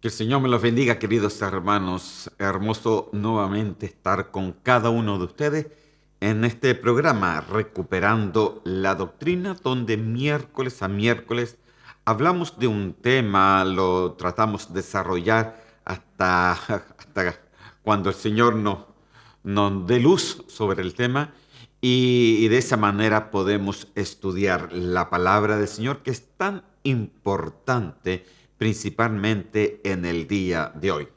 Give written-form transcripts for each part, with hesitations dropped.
Que el Señor me los bendiga, queridos hermanos. Hermoso nuevamente estar con cada uno de ustedes en este programa Recuperando la Doctrina, donde miércoles a miércoles hablamos de un tema, lo tratamos de desarrollar hasta cuando el Señor nos dé luz sobre el tema y de esa manera podemos estudiar la palabra del Señor, que es tan importante principalmente en el día de hoy.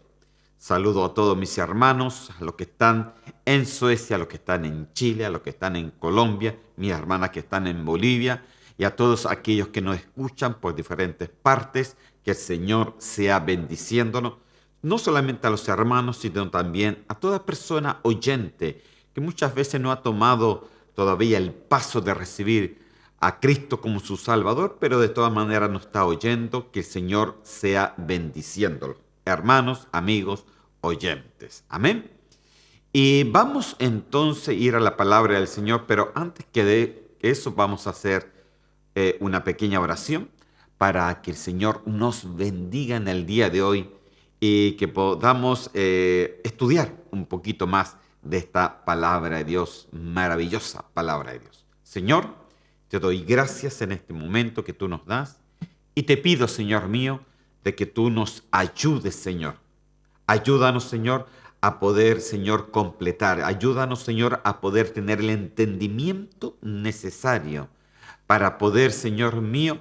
Saludo a todos mis hermanos, a los que están en Suecia, a los que están en Chile, a los que están en Colombia, mis hermanas que están en Bolivia y a todos aquellos que nos escuchan por diferentes partes. Que el Señor sea bendiciéndonos, no solamente a los hermanos, sino también a toda persona oyente que muchas veces no ha tomado todavía el paso de recibir a Cristo como su Salvador, pero de todas maneras nos está oyendo. Que el Señor sea bendiciéndolo. Hermanos, amigos, oyentes. Amén. Y vamos entonces a ir a la palabra del Señor, pero antes que de eso vamos a hacer una pequeña oración para que el Señor nos bendiga en el día de hoy y que podamos estudiar un poquito más de esta palabra de Dios, maravillosa palabra de Dios. Señor, te doy gracias en este momento que tú nos das y te pido, Señor mío, de que tú nos ayudes, Señor. Ayúdanos, Señor, a poder, Señor, completar. Ayúdanos, Señor, a poder tener el entendimiento necesario para poder, Señor mío,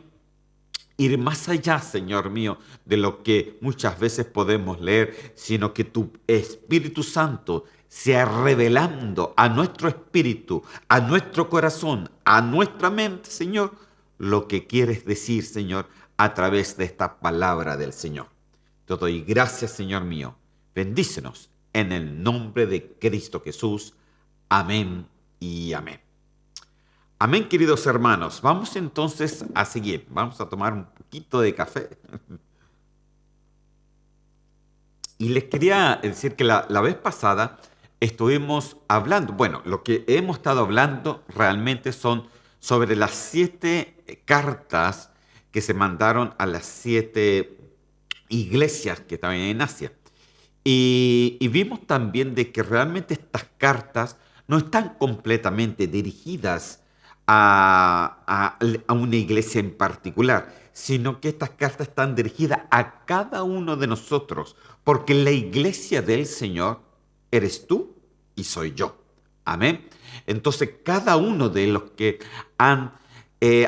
ir más allá, Señor mío, de lo que muchas veces podemos leer, sino que tu Espíritu Santo sea revelando a nuestro espíritu, a nuestro corazón, a nuestra mente, Señor, lo que quieres decir, Señor, a través de esta palabra del Señor. Te doy gracias, Señor mío. Bendícenos en el nombre de Cristo Jesús. Amén y amén. Amén, queridos hermanos. Vamos entonces a seguir. Vamos a tomar un poquito de café. Y les quería decir que la vez pasada estuvimos hablando, bueno, lo que hemos estado hablando realmente son sobre las 7 cartas que se mandaron a las 7 iglesias que estaban en Asia. Y vimos también de que realmente estas cartas no están completamente dirigidas a una iglesia en particular, sino que estas cartas están dirigidas a cada uno de nosotros, porque la iglesia del Señor eres tú y soy yo. Amén. Entonces, cada uno de los que han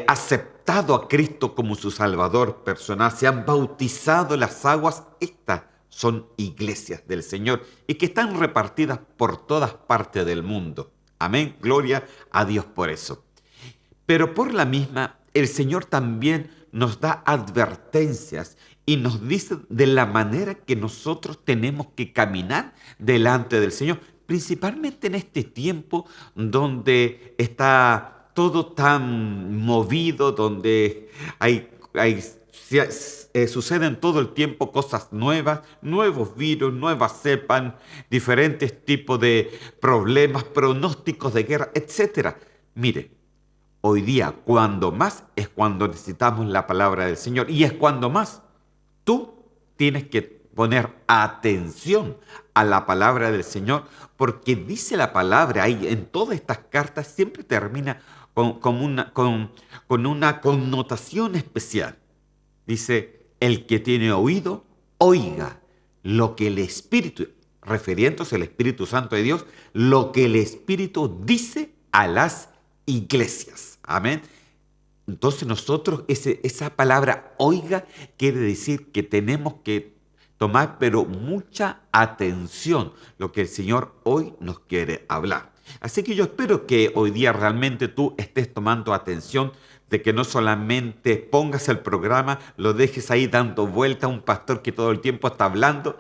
aceptado a Cristo como su Salvador personal, se han bautizado en las aguas, estas son iglesias del Señor y que están repartidas por todas partes del mundo. Amén. Gloria a Dios por eso. Pero por la misma, el Señor también nos da advertencias y nos dice de la manera que nosotros tenemos que caminar delante del Señor, principalmente en este tiempo donde está todo tan movido, donde suceden todo el tiempo cosas nuevas, nuevos virus, nuevas cepas, diferentes tipos de problemas, pronósticos de guerra, etcétera. Mire, hoy día, cuando más, es cuando necesitamos la palabra del Señor. Y es cuando más tú tienes que poner atención a la palabra del Señor, porque dice la palabra ahí, en todas estas cartas, siempre termina con una connotación especial. Dice, el que tiene oído, oiga lo que el Espíritu, refiriéndose al Espíritu Santo de Dios, lo que el Espíritu dice a las iglesias. Amén. Entonces nosotros, esa palabra oiga quiere decir que tenemos que tomar pero mucha atención lo que el Señor hoy nos quiere hablar. Así que yo espero que hoy día realmente tú estés tomando atención, de que no solamente pongas el programa, lo dejes ahí dando vuelta a un pastor que todo el tiempo está hablando,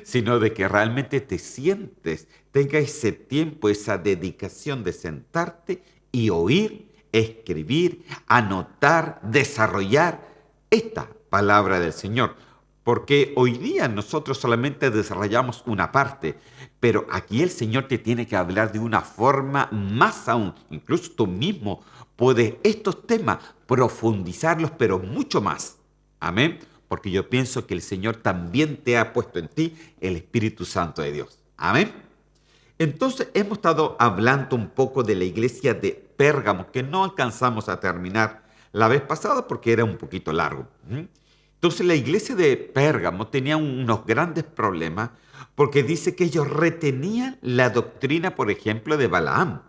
sino de que realmente te sientes, tenga ese tiempo, esa dedicación de sentarte y oír, escribir, anotar, desarrollar esta palabra del Señor. Porque hoy día nosotros solamente desarrollamos una parte, pero aquí el Señor te tiene que hablar de una forma más aún. Incluso tú mismo puedes estos temas profundizarlos, pero mucho más. Amén. porque yo pienso que el Señor también te ha puesto en ti el Espíritu Santo de Dios. Amén. Entonces hemos estado hablando un poco de la iglesia de Pérgamo, que no alcanzamos a terminar la vez pasada porque era un poquito largo. Entonces la iglesia de Pérgamo tenía unos grandes problemas porque dice que ellos retenían la doctrina, por ejemplo, de Balaam.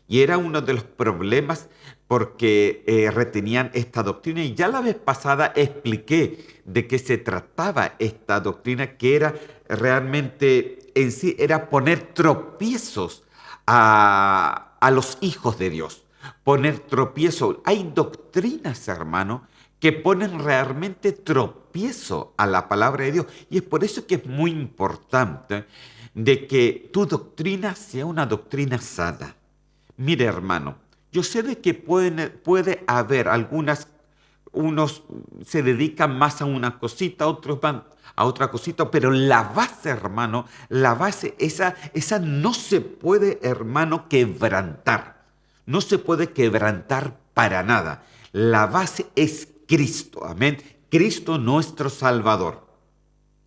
Y era uno de los problemas porque retenían esta doctrina. Y ya la vez pasada expliqué de qué se trataba esta doctrina, que era realmente en sí, era poner tropiezos a los hijos de Dios. Poner tropiezos. Hay doctrinas, hermano, que ponen realmente tropiezo a la palabra de Dios. Y es por eso que es muy importante de que tu doctrina sea una doctrina sana. Mire, hermano, yo sé de que puede haber unos se dedican más a una cosita, otros van a otra cosita, pero la base, hermano, la base, esa no se puede, hermano, quebrantar. No se puede quebrantar para nada. La base es Cristo, amén. Cristo nuestro Salvador,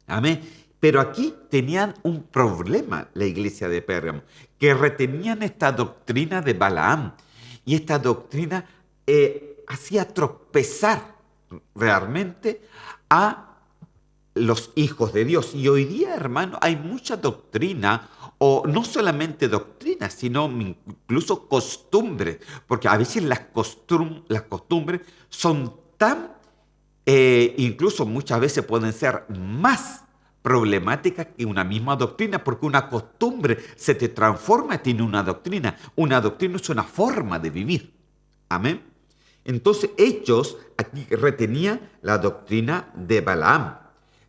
amén. Pero aquí tenían un problema la iglesia de Pérgamo, que retenían esta doctrina de Balaam. Y esta doctrina hacía tropezar realmente a los hijos de Dios. Y hoy día, hermano, hay mucha doctrina, o no solamente doctrina, sino incluso costumbres, porque a veces las costumbres son tan, incluso muchas veces pueden ser más problemáticas que una misma doctrina, porque una costumbre se te transforma en una doctrina. Una doctrina es una forma de vivir. Amén. Entonces ellos aquí retenían la doctrina de Balaam.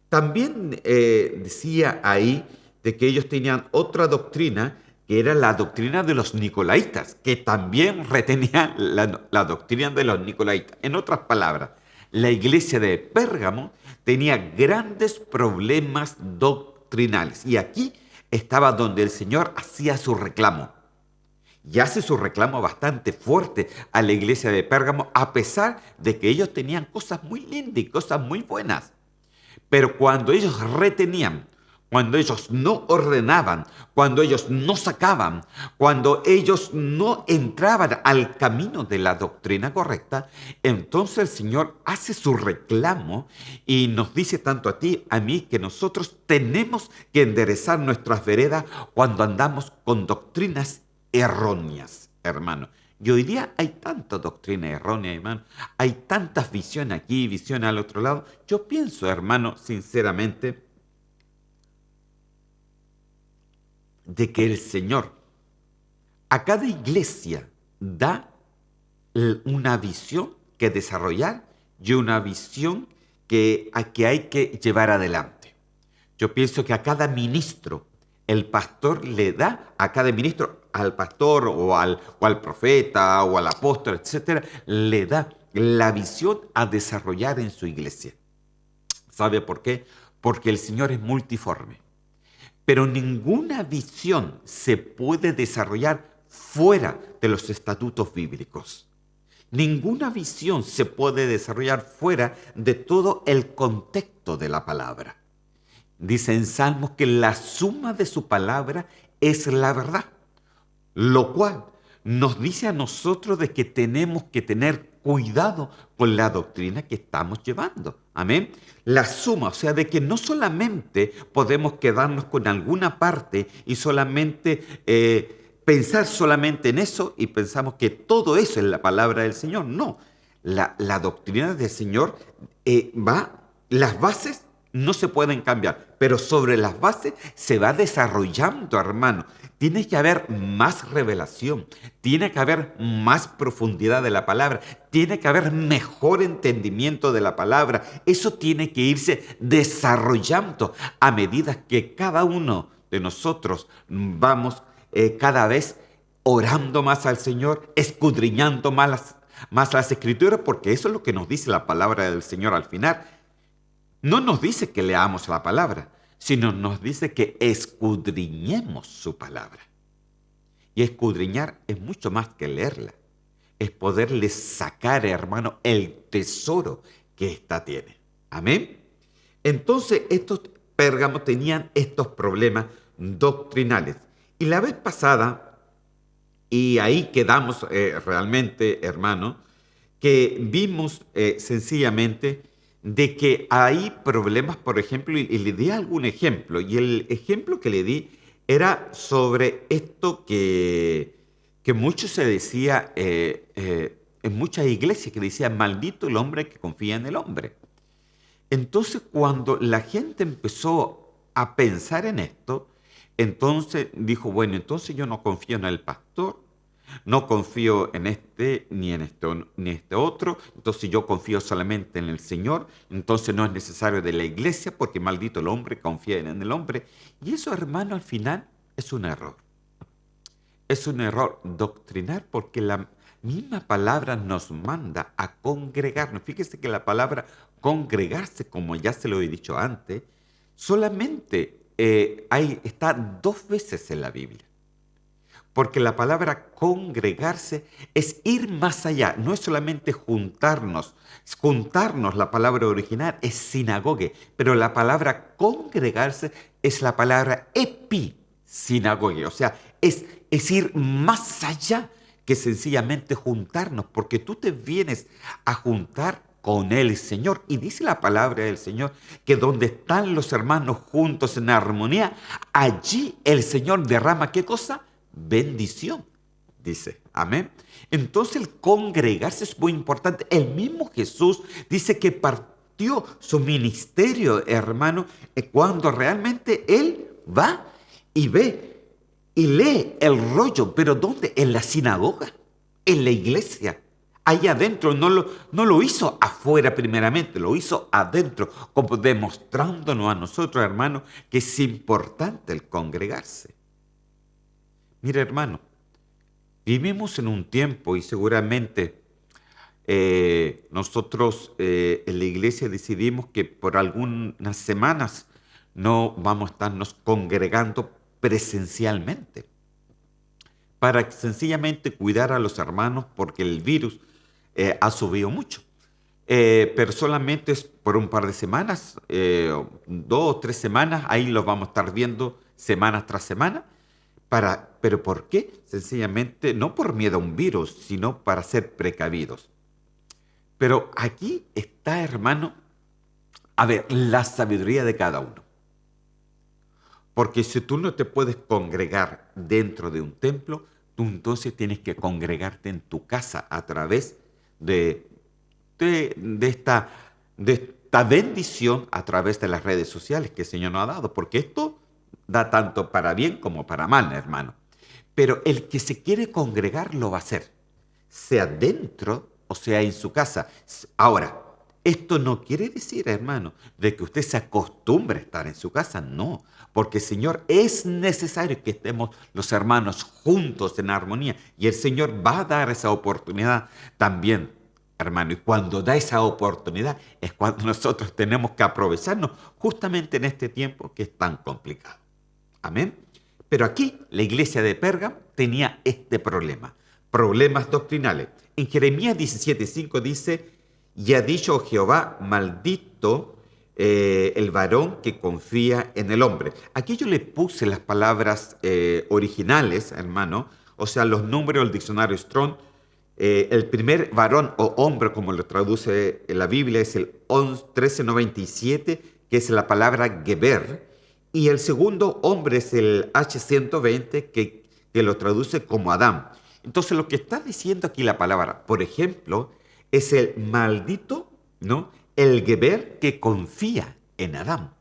También decía ahí de que ellos tenían otra doctrina, que era la doctrina de los nicolaitas, que también retenían la doctrina de los nicolaitas. En otras palabras, la iglesia de Pérgamo tenía grandes problemas doctrinales. Y aquí estaba donde el Señor hacía su reclamo. Y hace su reclamo bastante fuerte a la iglesia de Pérgamo, a pesar de que ellos tenían cosas muy lindas y cosas muy buenas. Pero cuando ellos retenían, cuando ellos no ordenaban, cuando ellos no sacaban, cuando ellos no entraban al camino de la doctrina correcta, entonces el Señor hace su reclamo y nos dice tanto a ti, a mí, que nosotros tenemos que enderezar nuestras veredas cuando andamos con doctrinas erróneas, hermano. Y hoy día hay tanta doctrina errónea, hermano. Hay tantas visiones aquí, visiones al otro lado. Yo pienso, hermano, sinceramente, de que el Señor a cada iglesia da una visión que desarrollar y una visión que hay que llevar adelante. Yo pienso que a cada ministro, el pastor le da a cada ministro, al pastor o al profeta o al apóstol, etcétera, le da la visión a desarrollar en su iglesia. ¿Sabe por qué? Porque el Señor es multiforme. Pero ninguna visión se puede desarrollar fuera de los estatutos bíblicos. Ninguna visión se puede desarrollar fuera de todo el contexto de la palabra. Dice en Salmos que la suma de su palabra es la verdad, lo cual nos dice a nosotros de que tenemos que tener cuidado con la doctrina que estamos llevando. Amén. La suma, o sea, de que no solamente podemos quedarnos con alguna parte y solamente pensar solamente en eso y pensamos que todo eso es la palabra del Señor. No, la doctrina del Señor las bases no se pueden cambiar, pero sobre las bases se va desarrollando, hermano. Tiene que haber más revelación, tiene que haber más profundidad de la palabra, tiene que haber mejor entendimiento de la palabra. Eso tiene que irse desarrollando a medida que cada uno de nosotros vamos cada vez orando más al Señor, escudriñando más las Escrituras, porque eso es lo que nos dice la palabra del Señor al final. No nos dice que leamos la palabra, sino nos dice que escudriñemos su palabra. Y escudriñar es mucho más que leerla. Es poderle sacar, hermano, el tesoro que ésta tiene. Amén. Entonces, estos Pérgamos tenían estos problemas doctrinales. Y la vez pasada, y ahí quedamos realmente, hermano, que vimos sencillamente de que hay problemas, por ejemplo, y le di algún ejemplo, y el ejemplo que le di era sobre esto que mucho se decía en muchas iglesias, que decía, maldito el hombre que confía en el hombre. Entonces, cuando la gente empezó a pensar en esto, entonces dijo, bueno, entonces yo no confío en el pastor, no confío en este, ni en este, ni este otro, entonces yo confío solamente en el Señor, entonces no es necesario de la iglesia, porque maldito el hombre, confía en el hombre. Y eso, hermano, al final es un error. Es un error doctrinar porque la misma palabra nos manda a congregarnos. Fíjese que la palabra congregarse, como ya se lo he dicho antes, solamente está 2 veces en la Biblia. Porque la palabra congregarse es ir más allá, no es solamente juntarnos. Juntarnos, la palabra original es sinagogue, pero la palabra congregarse es la palabra episinagogue, o sea, es ir más allá que sencillamente juntarnos, porque tú te vienes a juntar con el Señor. Y dice la palabra del Señor que donde están los hermanos juntos en armonía, allí el Señor derrama, ¿qué cosa? Bendición, dice. Amén. Entonces el congregarse es muy importante. El mismo Jesús dice que partió su ministerio, hermano, cuando realmente Él va y ve y lee el rollo. ¿Pero dónde? En la sinagoga, en la iglesia. Ahí adentro no lo hizo afuera primeramente, lo hizo adentro, como demostrándonos a nosotros, hermano, que es importante el congregarse. Mira, hermano, vivimos en un tiempo y seguramente nosotros en la iglesia decidimos que por algunas semanas no vamos a estarnos congregando presencialmente para sencillamente cuidar a los hermanos porque el virus ha subido mucho. Pero solamente es por un par de semanas, 2 o 3 semanas, ahí los vamos a estar viendo semana tras semana. ¿Pero por qué? Sencillamente no por miedo a un virus, sino para ser precavidos. Pero aquí está, hermano, a ver, la sabiduría de cada uno. Porque si tú no te puedes congregar dentro de un templo, tú entonces tienes que congregarte en tu casa a través de esta bendición a través de las redes sociales que el Señor nos ha dado. Porque esto da tanto para bien como para mal, hermano. Pero el que se quiere congregar lo va a hacer, sea dentro o sea en su casa. Ahora, esto no quiere decir, hermano, de que usted se acostumbre a estar en su casa, no, porque Señor, es necesario que estemos los hermanos juntos en armonía y el Señor va a dar esa oportunidad también, hermano. Y cuando da esa oportunidad es cuando nosotros tenemos que aprovecharnos justamente en este tiempo que es tan complicado. Amén. Pero aquí la iglesia de Pérgamo tenía este problema, problemas doctrinales. En Jeremías 17:5 dice, y ha dicho Jehová, maldito el varón que confía en el hombre. Aquí yo le puse las palabras originales, hermano, o sea, los números del diccionario Strong. El primer varón o hombre, como lo traduce en la Biblia, es el 1397, que es la palabra geber. Y el segundo hombre es el H120, que lo traduce como Adán. Entonces, lo que está diciendo aquí la palabra, por ejemplo, es el maldito, ¿no? El geber que confía en Adán.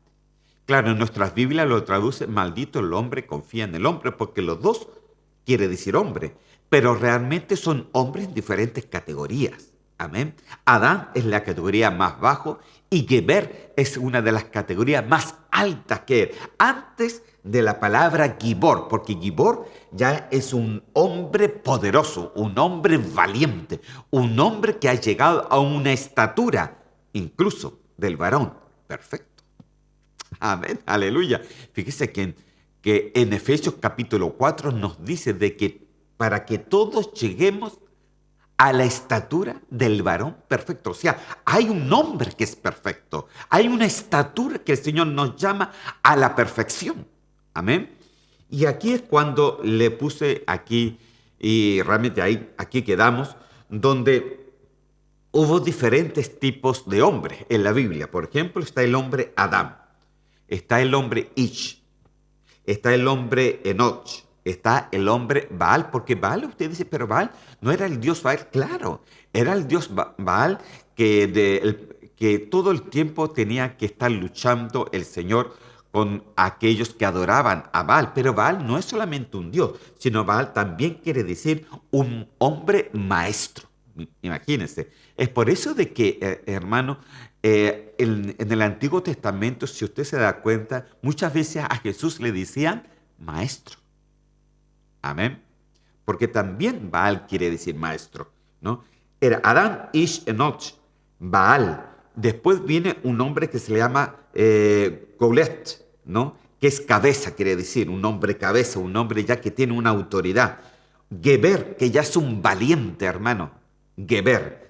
Claro, en nuestras Biblias lo traduce maldito el hombre confía en el hombre, porque los dos quiere decir hombre, pero realmente son hombres en diferentes categorías. Amén. Adán es la categoría más bajo y Geber es una de las categorías más altas que él. Antes de la palabra Gibor, porque Gibor ya es un hombre poderoso, un hombre valiente, un hombre que ha llegado a una estatura incluso del varón perfecto. Amén, aleluya. Fíjese que en Efesios capítulo 4 nos dice de que para que todos lleguemos a la estatura del varón perfecto. O sea, hay un hombre que es perfecto. Hay una estatura que el Señor nos llama a la perfección. Amén. Y aquí es cuando le puse aquí, y realmente aquí quedamos, donde hubo diferentes tipos de hombres en la Biblia. Por ejemplo, está el hombre Adán, está el hombre Ish, está el hombre Enoch, está el hombre Baal, porque Baal, usted dice, pero Baal no era el dios Baal. Claro, era el dios Baal que todo el tiempo tenía que estar luchando el Señor con aquellos que adoraban a Baal. Pero Baal no es solamente un dios, sino Baal también quiere decir un hombre maestro. Imagínense. Es por eso de que, hermano, en el Antiguo Testamento, si usted se da cuenta, muchas veces a Jesús le decían maestro. Amén. Porque también Baal quiere decir maestro, ¿no? Era Adán, Ish, Enoch, Baal. Después viene un hombre que se le llama Goulet, ¿no? Que es cabeza, quiere decir, un hombre cabeza, un hombre ya que tiene una autoridad. Geber, que ya es un valiente, hermano. Geber.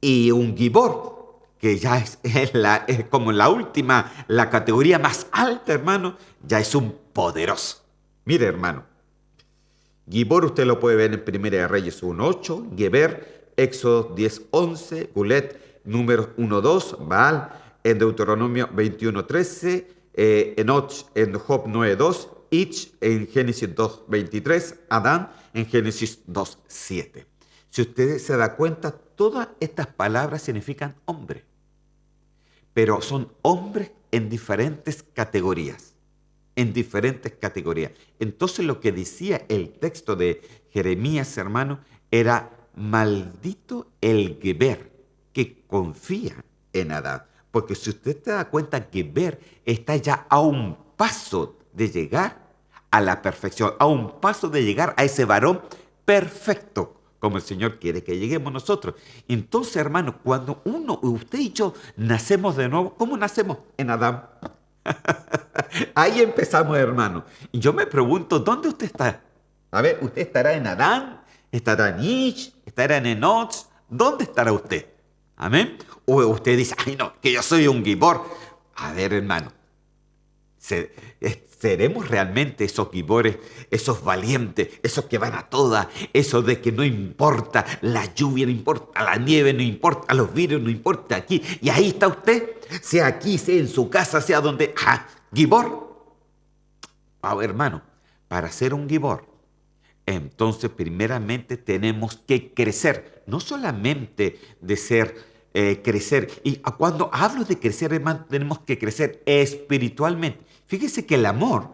Y un Gibor, que ya es como la última, la categoría más alta, hermano, ya es un poderoso. Mire, hermano, Gibor usted lo puede ver en Primera de Reyes 1:8, Geber, Éxodo 10:11, Gulet, Números 1:2, Baal, en Deuteronomio 21:13, Enoch en Job 9:2, Ich en Génesis 2:23, Adán en Génesis 2:7. Si usted se da cuenta, todas estas palabras significan hombre, pero son hombres en diferentes categorías, en diferentes categorías. Entonces lo que decía el texto de Jeremías, hermano, era maldito el Geber que confía en Adán. Porque si usted se da cuenta, Geber está ya a un paso de llegar a la perfección, a un paso de llegar a ese varón perfecto, como el Señor quiere que lleguemos nosotros. Entonces, hermano, cuando usted y yo nacemos de nuevo, ¿cómo nacemos? En Adán. Ahí empezamos, hermano. Y yo me pregunto, ¿dónde usted está? A ver, ¿usted estará en Adán? ¿Estará en Ish? ¿Estará en Enoch? ¿Dónde estará usted? ¿Amén? O usted dice, ay no, que yo soy un Gibor. A ver, hermano, ¿seremos realmente esos Gibores, esos valientes, esos que van a todas, esos de que no importa la lluvia, no importa la nieve, no importa los virus, no importa aquí? Y ahí está usted, sea aquí, sea en su casa, sea donde... ¡Ah! ¿Gibor? Hermano, para ser un Gibor, entonces primeramente tenemos que crecer, no solamente de ser crecer. Y cuando hablo de crecer, hermano, tenemos que crecer espiritualmente. Fíjese que el amor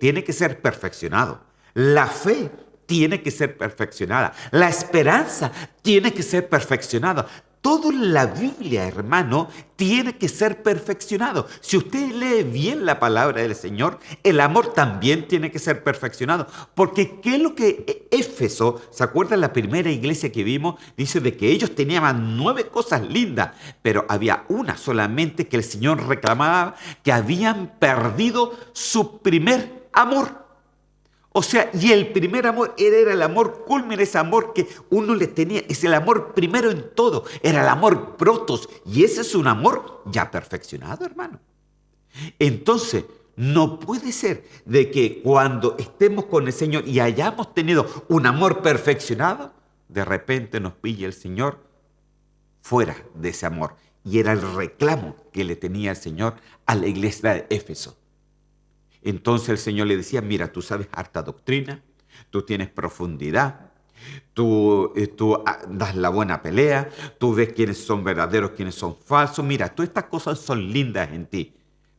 tiene que ser perfeccionado. La fe tiene que ser perfeccionada. La esperanza tiene que ser perfeccionada. Todo en la Biblia, hermano, tiene que ser perfeccionado. Si usted lee bien la palabra del Señor, el amor también tiene que ser perfeccionado. Porque ¿qué es lo que Éfeso, se acuerda la primera iglesia que vimos? Dice de que ellos tenían 9 cosas lindas, pero había una solamente que el Señor reclamaba, que habían perdido su primer amor. O sea, y el primer amor era el amor culmen, ese amor que uno le tenía, es el amor primero en todo, era el amor protos, y ese es un amor ya perfeccionado, hermano. Entonces, no puede ser de que cuando estemos con el Señor y hayamos tenido un amor perfeccionado, de repente nos pille el Señor fuera de ese amor. Y era el reclamo que le tenía el Señor a la iglesia de Éfeso. Entonces el Señor le decía, mira, tú sabes harta doctrina, tú tienes profundidad, tú das la buena pelea, tú ves quiénes son verdaderos, quiénes son falsos. Mira, todas estas cosas son lindas en ti,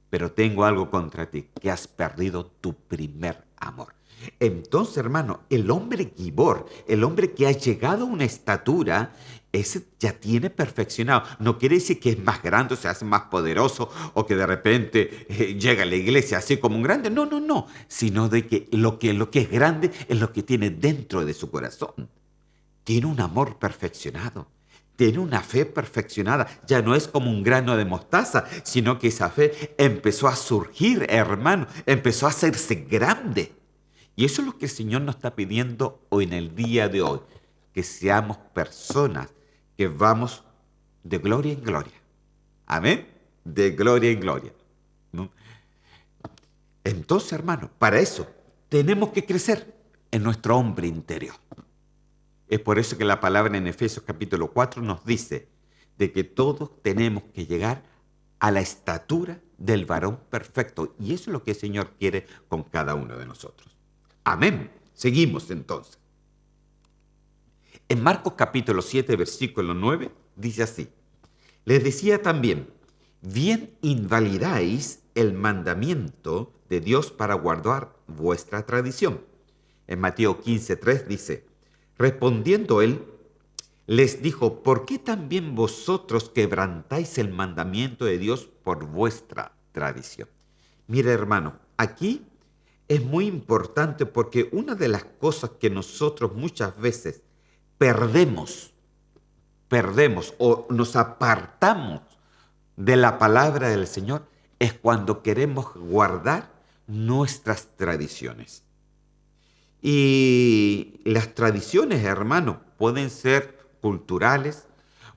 pero tengo algo contra ti, que has perdido tu primer amor. Entonces, hermano, el hombre Gibor, el hombre que ha llegado a una estatura, ese ya tiene perfeccionado. No quiere decir que es más grande o se hace más poderoso o que de repente llega a la iglesia así como un grande. No, no, no. Sino de que lo que es grande es lo que tiene dentro de su corazón. Tiene un amor perfeccionado. Tiene una fe perfeccionada. Ya no es como un grano de mostaza, sino que esa fe empezó a surgir, hermano. Empezó a hacerse grande. Y eso es lo que el Señor nos está pidiendo hoy en el día de hoy. que seamos personas que vamos de gloria en gloria. Amén. De gloria en gloria, ¿no? Entonces, hermano, para eso tenemos que crecer en nuestro hombre interior. Es por eso que la palabra en Efesios capítulo 4 nos dice de que todos tenemos que llegar a la estatura del varón perfecto. Y eso es lo que el Señor quiere con cada uno de nosotros. Amén. Seguimos entonces. En Marcos capítulo 7, versículo 9, dice así: les decía también, bien invalidáis el mandamiento de Dios para guardar vuestra tradición. En Mateo 15:3 dice, respondiendo él, les dijo, ¿por qué también vosotros quebrantáis el mandamiento de Dios por vuestra tradición? Mira, hermano, aquí es muy importante porque una de las cosas que nosotros muchas veces perdemos o nos apartamos de la palabra del Señor es cuando queremos guardar nuestras tradiciones. Y las tradiciones, hermano, pueden ser culturales,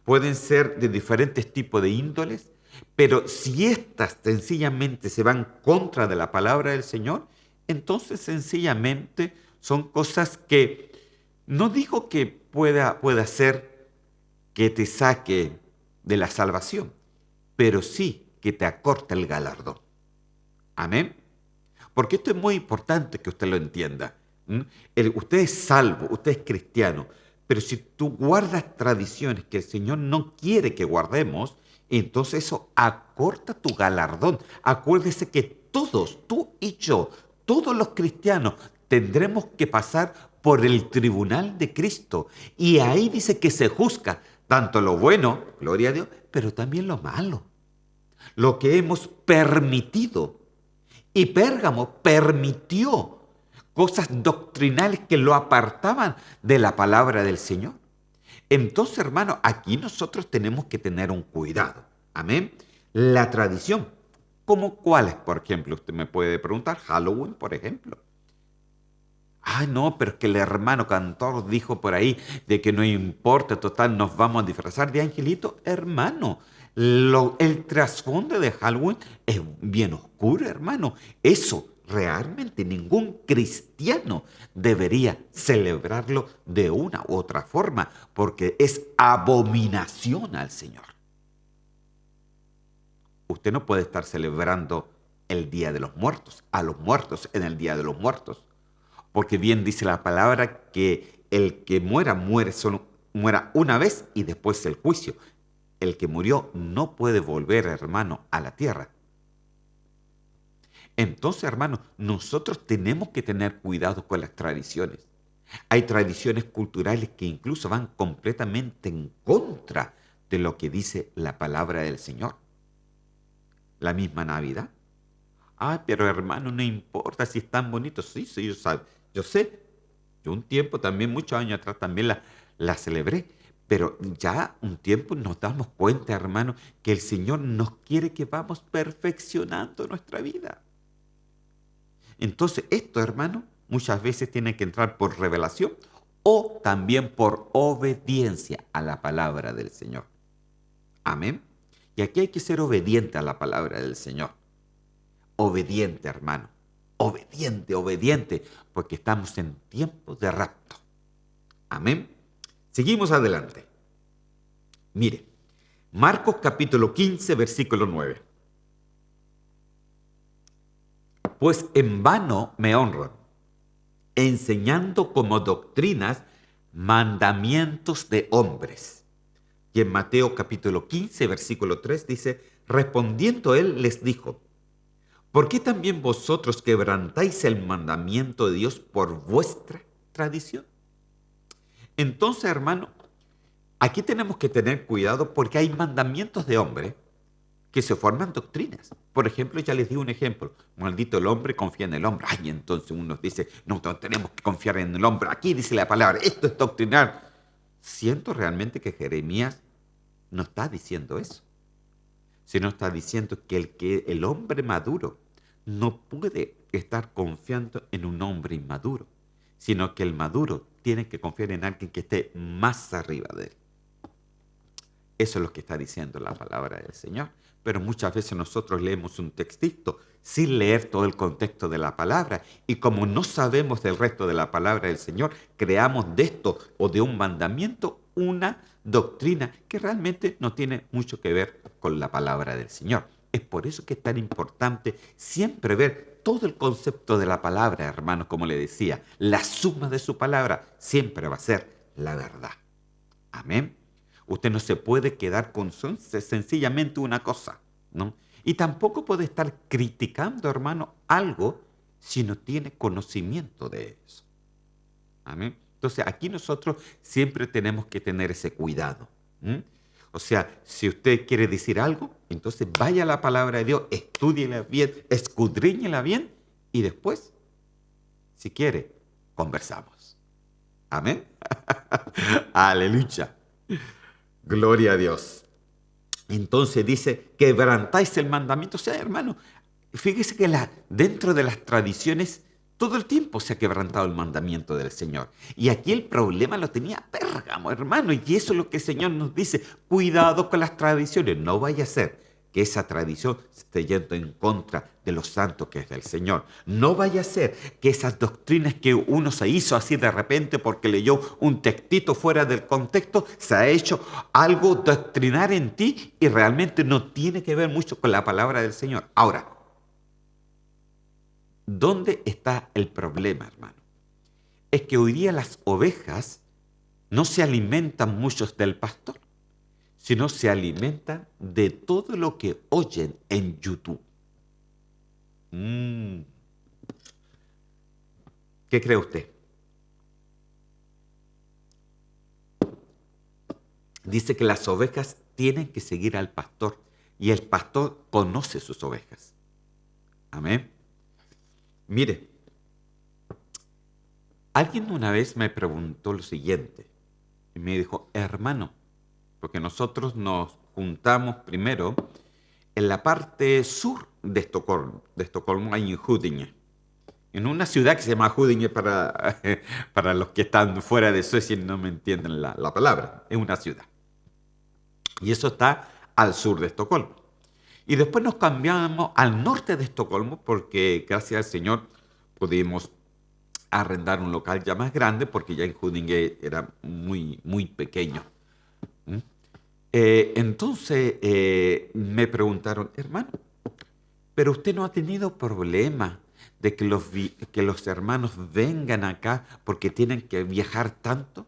pueden ser de diferentes tipos de índoles, pero si éstas sencillamente se van contra de la palabra del Señor, entonces sencillamente son cosas que no digo que pueda ser que te saque de la salvación, pero sí que te acorta el galardón. Amén. Porque esto es muy importante que usted lo entienda. Usted es salvo, usted es cristiano, pero si tú guardas tradiciones que el Señor no quiere que guardemos, entonces eso acorta tu galardón. Acuérdese que todos, tú y yo, todos los cristianos, tendremos que pasar por el tribunal de Cristo. Y ahí dice que se juzga tanto lo bueno, gloria a Dios, pero también lo malo. Lo que hemos permitido. Y Pérgamo permitió cosas doctrinales que lo apartaban de la palabra del Señor. Entonces, hermano, aquí nosotros tenemos que tener un cuidado. Amén. La tradición. ¿Cómo cuáles, por ejemplo? Usted me puede preguntar. Halloween, por ejemplo. Ah, no, pero es que el hermano cantor dijo por ahí de que no importa, total, nos vamos a disfrazar de angelito. Hermano, el trasfondo de Halloween es bien oscuro, hermano. Eso realmente ningún cristiano debería celebrarlo de una u otra forma, porque es abominación al Señor. Usted no puede estar celebrando el Día de los Muertos, a los muertos en el Día de los Muertos. Porque bien dice la palabra que el que muera, muera una vez y después el juicio. El que murió no puede volver, hermano, a la tierra. Entonces, hermano, nosotros tenemos que tener cuidado con las tradiciones. Hay tradiciones culturales que incluso van completamente en contra de lo que dice la palabra del Señor. La misma Navidad. Ah, pero hermano, no importa si están bonitos. Sí, yo sé. Yo un tiempo también, muchos años atrás, también la celebré. Pero ya un tiempo nos damos cuenta, hermano, que el Señor nos quiere que vamos perfeccionando nuestra vida. Entonces, esto, hermano, muchas veces tiene que entrar por revelación o también por obediencia a la palabra del Señor. Amén. Y aquí hay que ser obediente a la palabra del Señor. Obediente, hermano. Obediente, porque estamos en tiempo de rapto. Amén. Seguimos adelante. Mire, Marcos capítulo 15, versículo 9. Pues en vano me honran, enseñando como doctrinas mandamientos de hombres. Y en Mateo capítulo 15, versículo 3 dice, respondiendo él les dijo, ¿por qué también vosotros quebrantáis el mandamiento de Dios por vuestra tradición? Entonces, hermano, aquí tenemos que tener cuidado porque hay mandamientos de hombre que se forman doctrinas. Por ejemplo, ya les di un ejemplo. Maldito el hombre, confía en el hombre. Ay, entonces uno dice, no tenemos que confiar en el hombre. Aquí dice la palabra, esto es doctrinar. Siento realmente que Jeremías no está diciendo eso, sino está diciendo que el hombre maduro no puede estar confiando en un hombre inmaduro, sino que el maduro tiene que confiar en alguien que esté más arriba de él. Eso es lo que está diciendo la palabra del Señor. Pero muchas veces nosotros leemos un textito sin leer todo el contexto de la palabra. Y como no sabemos del resto de la palabra del Señor, creamos de esto o de un mandamiento una doctrina que realmente no tiene mucho que ver con la palabra del Señor. Es por eso que es tan importante siempre ver todo el concepto de la palabra, hermanos, como le decía. La suma de su palabra siempre va a ser la verdad. Amén. Usted no se puede quedar con sencillamente una cosa, ¿no? Y tampoco puede estar criticando, hermano, algo si no tiene conocimiento de eso. Amén. Entonces, aquí nosotros siempre tenemos que tener ese cuidado. O sea, si usted quiere decir algo, entonces vaya a la palabra de Dios, estúdiela bien, escudriñela bien y después, si quiere, conversamos. Amén. Aleluya. Gloria a Dios. Entonces dice, quebrantáis el mandamiento. O sea, hermano, fíjese que dentro de las tradiciones todo el tiempo se ha quebrantado el mandamiento del Señor. Y aquí el problema lo tenía Pérgamo, hermano. Y eso es lo que el Señor nos dice. Cuidado con las tradiciones. No vaya a ser que esa tradición esté yendo en contra de lo santo que es del Señor. No vaya a ser que esas doctrinas que uno se hizo así de repente porque leyó un textito fuera del contexto, se ha hecho algo doctrinar en ti y realmente no tiene que ver mucho con la palabra del Señor. Ahora, ¿dónde está el problema, hermano? Es que hoy día las ovejas no se alimentan muchos del pastor, sino se alimentan de todo lo que oyen en YouTube. ¿Qué cree usted? Dice que las ovejas tienen que seguir al pastor y el pastor conoce sus ovejas. Amén. Mire, alguien una vez me preguntó lo siguiente y me dijo, hermano, porque nosotros nos juntamos primero en la parte sur de Estocolmo, ahí en Huddinge, en una ciudad que se llama Huddinge para los que están fuera de Suecia y no me entienden la palabra, es una ciudad. Y eso está al sur de Estocolmo. Y después nos cambiamos al norte de Estocolmo porque gracias al Señor pudimos arrendar un local ya más grande porque ya en Huddinge era muy, muy pequeño. Entonces me preguntaron, hermano, pero usted no ha tenido problema de que los hermanos vengan acá porque tienen que viajar tanto.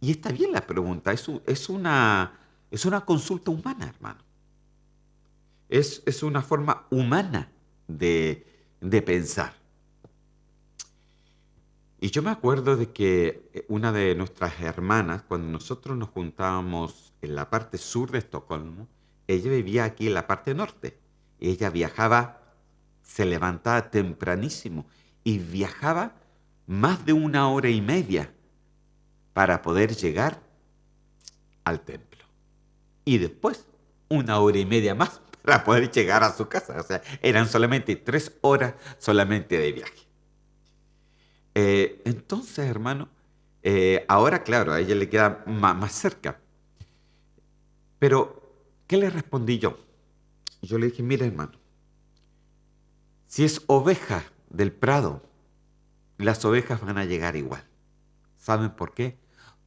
Y está bien la pregunta, es una consulta humana, hermano. Es una forma humana de pensar. Y yo me acuerdo de que una de nuestras hermanas, cuando nosotros nos juntábamos en la parte sur de Estocolmo, ella vivía aquí en la parte norte. Ella viajaba, se levantaba tempranísimo y viajaba más de 1 hora y media para poder llegar al templo. Y después 1 hora y media más para poder llegar a su casa. O sea, eran solamente 3 horas solamente de viaje. Entonces, hermano, ahora, claro, a ella le queda más cerca. Pero, ¿qué le respondí yo? Yo le dije, mira, hermano, si es oveja del prado, las ovejas van a llegar igual. ¿Saben por qué?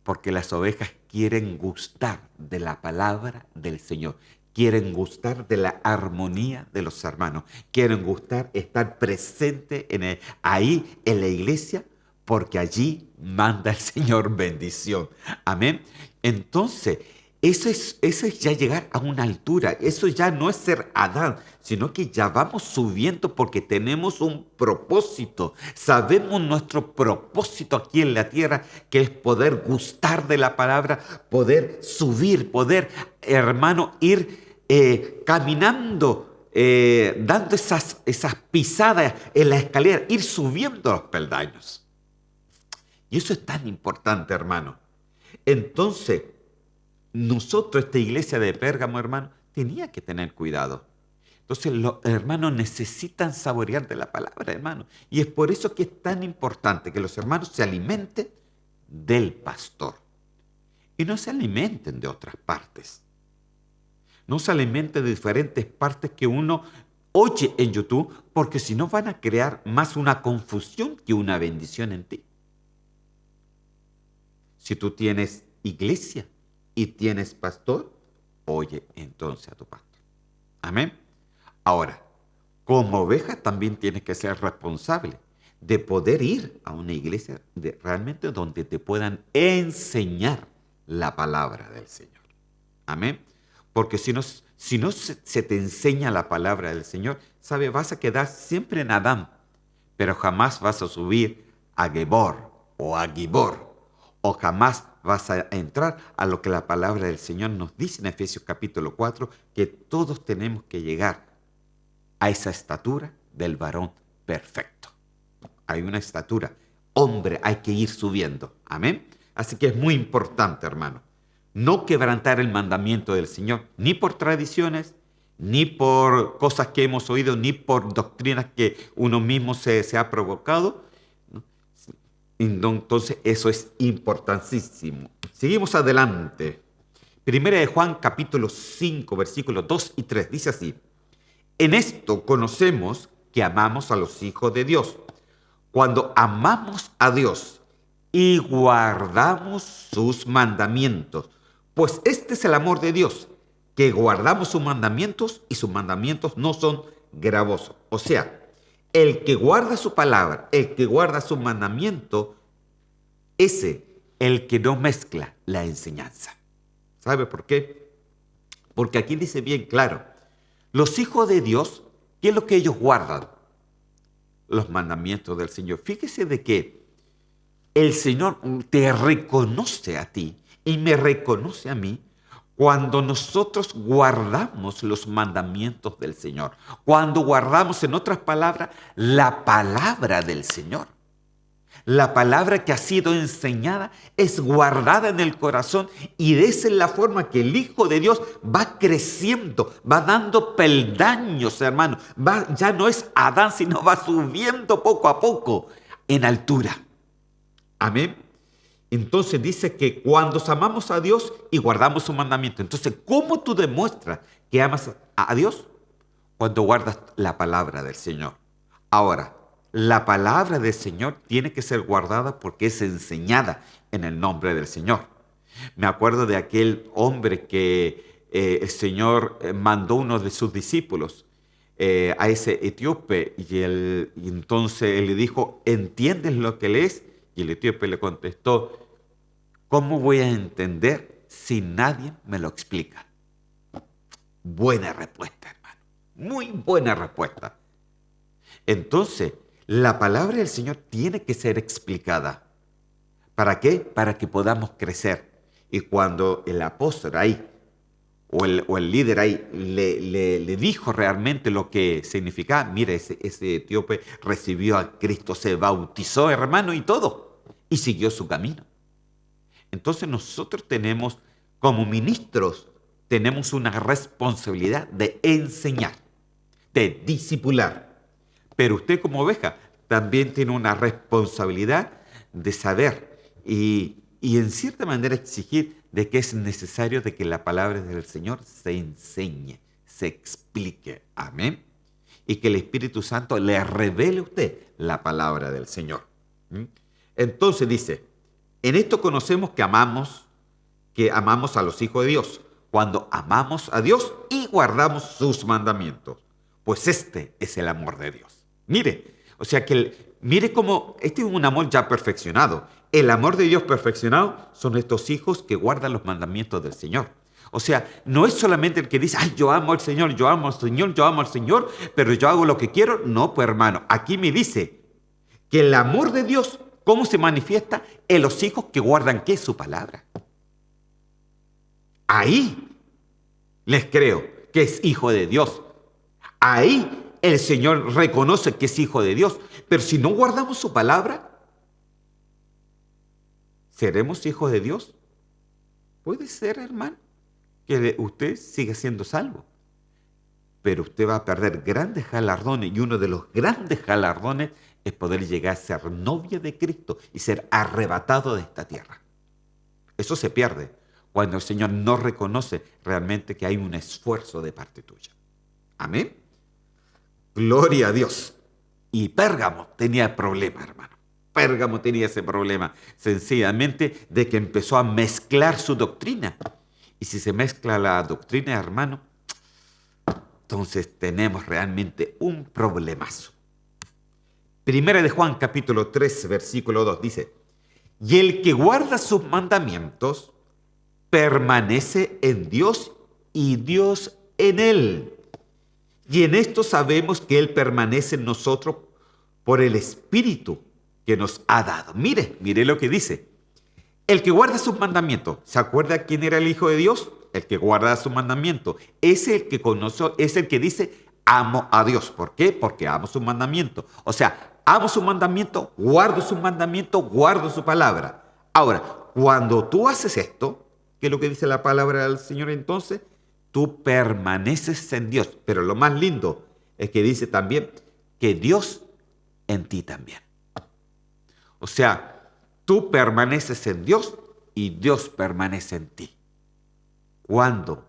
Porque las ovejas quieren gustar de la palabra del Señor. Quieren gustar de la armonía de los hermanos. Quieren gustar estar presente ahí en la iglesia porque allí manda el Señor bendición. Amén. Entonces, eso es ya llegar a una altura. Eso ya no es ser Adán, sino que ya vamos subiendo porque tenemos un propósito. Sabemos nuestro propósito aquí en la tierra, que es poder gustar de la palabra, poder subir, poder, hermano, ir caminando, dando esas pisadas en la escalera, ir subiendo los peldaños. Y eso es tan importante, hermano. Entonces, nosotros, esta iglesia de Pérgamo, hermano, tenía que tener cuidado. Entonces los hermanos necesitan saborear de la palabra, hermano. Y es por eso que es tan importante que los hermanos se alimenten del pastor. Y no se alimenten de otras partes. No se alimenten de diferentes partes que uno oye en YouTube, porque si no van a crear más una confusión que una bendición en ti. Si tú tienes iglesia y tienes pastor, oye entonces a tu pastor. Amén. Ahora, como oveja también tienes que ser responsable de poder ir a una iglesia realmente donde te puedan enseñar la palabra del Señor. Amén. Porque si no se te enseña la palabra del Señor, ¿sabe? Vas a quedar siempre en Adán, pero jamás vas a subir a Gebor o a Gibor, o jamás vas a entrar a lo que la palabra del Señor nos dice en Efesios capítulo 4, que todos tenemos que llegar a esa estatura del varón perfecto. Hay una estatura, hombre, hay que ir subiendo. Amén. Así que es muy importante, hermano, no quebrantar el mandamiento del Señor, ni por tradiciones, ni por cosas que hemos oído, ni por doctrinas que uno mismo se ha provocado. Entonces, eso es importantísimo. Seguimos adelante. Primera de Juan, capítulo 5, versículos 2 y 3. Dice así: en esto conocemos que amamos a los hijos de Dios, cuando amamos a Dios y guardamos sus mandamientos. Pues este es el amor de Dios, que guardamos sus mandamientos y sus mandamientos no son gravosos. O sea, el que guarda su palabra, el que guarda su mandamiento, ese, el que no mezcla la enseñanza. ¿Sabe por qué? Porque aquí dice bien claro, los hijos de Dios, ¿qué es lo que ellos guardan? Los mandamientos del Señor. Fíjese de que el Señor te reconoce a ti y me reconoce a mí cuando nosotros guardamos los mandamientos del Señor. Cuando guardamos, en otras palabras, la palabra del Señor. La palabra que ha sido enseñada es guardada en el corazón y de esa es la forma que el Hijo de Dios va creciendo, va dando peldaños, hermano. Ya no es Adán, sino va subiendo poco a poco en altura. Amén. Entonces dice que cuando amamos a Dios y guardamos su mandamiento. Entonces, ¿cómo tú demuestras que amas a Dios? Cuando guardas la palabra del Señor. Ahora, la palabra del Señor tiene que ser guardada porque es enseñada en el nombre del Señor. Me acuerdo de aquel hombre que el Señor mandó uno de sus discípulos a ese etíope y entonces él le dijo, ¿entiendes lo que lees? Y el etíope le contestó, ¿cómo voy a entender si nadie me lo explica? Buena respuesta, hermano. Muy buena respuesta. Entonces, la palabra del Señor tiene que ser explicada. ¿Para qué? Para que podamos crecer. Y cuando el apóstol ahí, o el líder ahí, le dijo realmente lo que significaba, mira, ese etíope recibió a Cristo, se bautizó, hermano, y todo, y siguió su camino. Entonces nosotros tenemos, como ministros, tenemos una responsabilidad de enseñar, de discipular. Pero usted como oveja también tiene una responsabilidad de saber y en cierta manera exigir de que es necesario de que la palabra del Señor se enseñe, se explique. Amén. Y que el Espíritu Santo le revele a usted la palabra del Señor. Entonces dice, en esto conocemos que amamos a los hijos de Dios, cuando amamos a Dios y guardamos sus mandamientos. Pues este es el amor de Dios. Mire, o sea que mire cómo este es un amor ya perfeccionado. El amor de Dios perfeccionado son estos hijos que guardan los mandamientos del Señor. O sea, no es solamente el que dice, ay, yo amo al Señor, yo amo al Señor, yo amo al Señor, pero yo hago lo que quiero. No, pues hermano, aquí me dice que el amor de Dios, ¿cómo se manifiesta? En los hijos que guardan, ¿qué? Su palabra. Ahí les creo que es hijo de Dios. Ahí el Señor reconoce que es hijo de Dios. Pero si no guardamos su palabra, ¿seremos hijos de Dios? Puede ser, hermano, que usted siga siendo salvo. pero usted va a perder grandes galardones, y uno de los grandes galardones es poder llegar a ser novia de Cristo y ser arrebatado de esta tierra. Eso se pierde cuando el Señor no reconoce realmente que hay un esfuerzo de parte tuya. Amén. Gloria a Dios. Y Pérgamo tenía el problema, hermano. Pérgamo tenía ese problema, sencillamente, de que empezó a mezclar su doctrina. Y si se mezcla la doctrina, hermano, entonces tenemos realmente un problemazo. Primera de Juan, capítulo 3, versículo 2, dice: y el que guarda sus mandamientos permanece en Dios y Dios en él. Y en esto sabemos que Él permanece en nosotros por el Espíritu que nos ha dado. Mire lo que dice. El que guarda sus mandamientos. ¿Se acuerda quién era el Hijo de Dios? El que guarda sus mandamientos. Es el que conoce, es el que dice, amo a Dios. ¿Por qué? Porque amo sus mandamientos. O sea, amo sus mandamientos, guardo sus mandamientos, guardo su palabra. Ahora, cuando tú haces esto, ¿qué es lo que dice la palabra del Señor entonces? Tú permaneces en Dios. Pero lo más lindo es que dice también que Dios en ti también. O sea, tú permaneces en Dios y Dios permanece en ti. ¿Cuándo?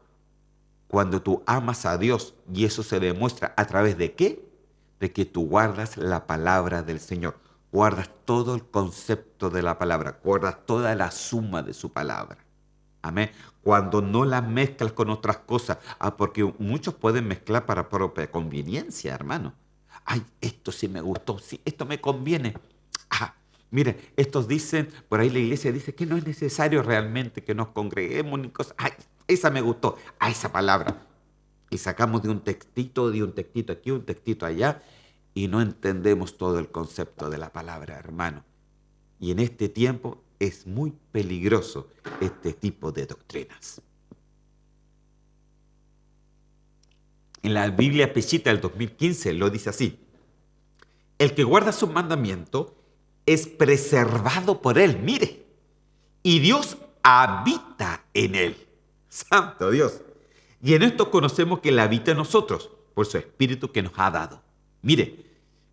Cuando tú amas a Dios, y eso se demuestra a través de ¿qué? De que tú guardas la palabra del Señor. Guardas todo el concepto de la palabra. Guardas toda la suma de su palabra. Amén. Cuando no la mezclas con otras cosas. Porque muchos pueden mezclar para propia conveniencia, hermano. Ay, esto sí me gustó. Sí, esto me conviene. Mire, estos dicen, por ahí la iglesia dice que no es necesario realmente que nos congreguemos ni cosas. Ay, esa me gustó. Esa palabra. Y sacamos de un textito aquí, un textito allá. Y no entendemos todo el concepto de la palabra, hermano. Y en este tiempo es muy peligroso este tipo de doctrinas. En la Biblia Peshitta del 2015 lo dice así: el que guarda sus mandamientos es preservado por él, mire, y Dios habita en él. Santo Dios. Y en esto conocemos que él habita en nosotros por su Espíritu que nos ha dado. Mire,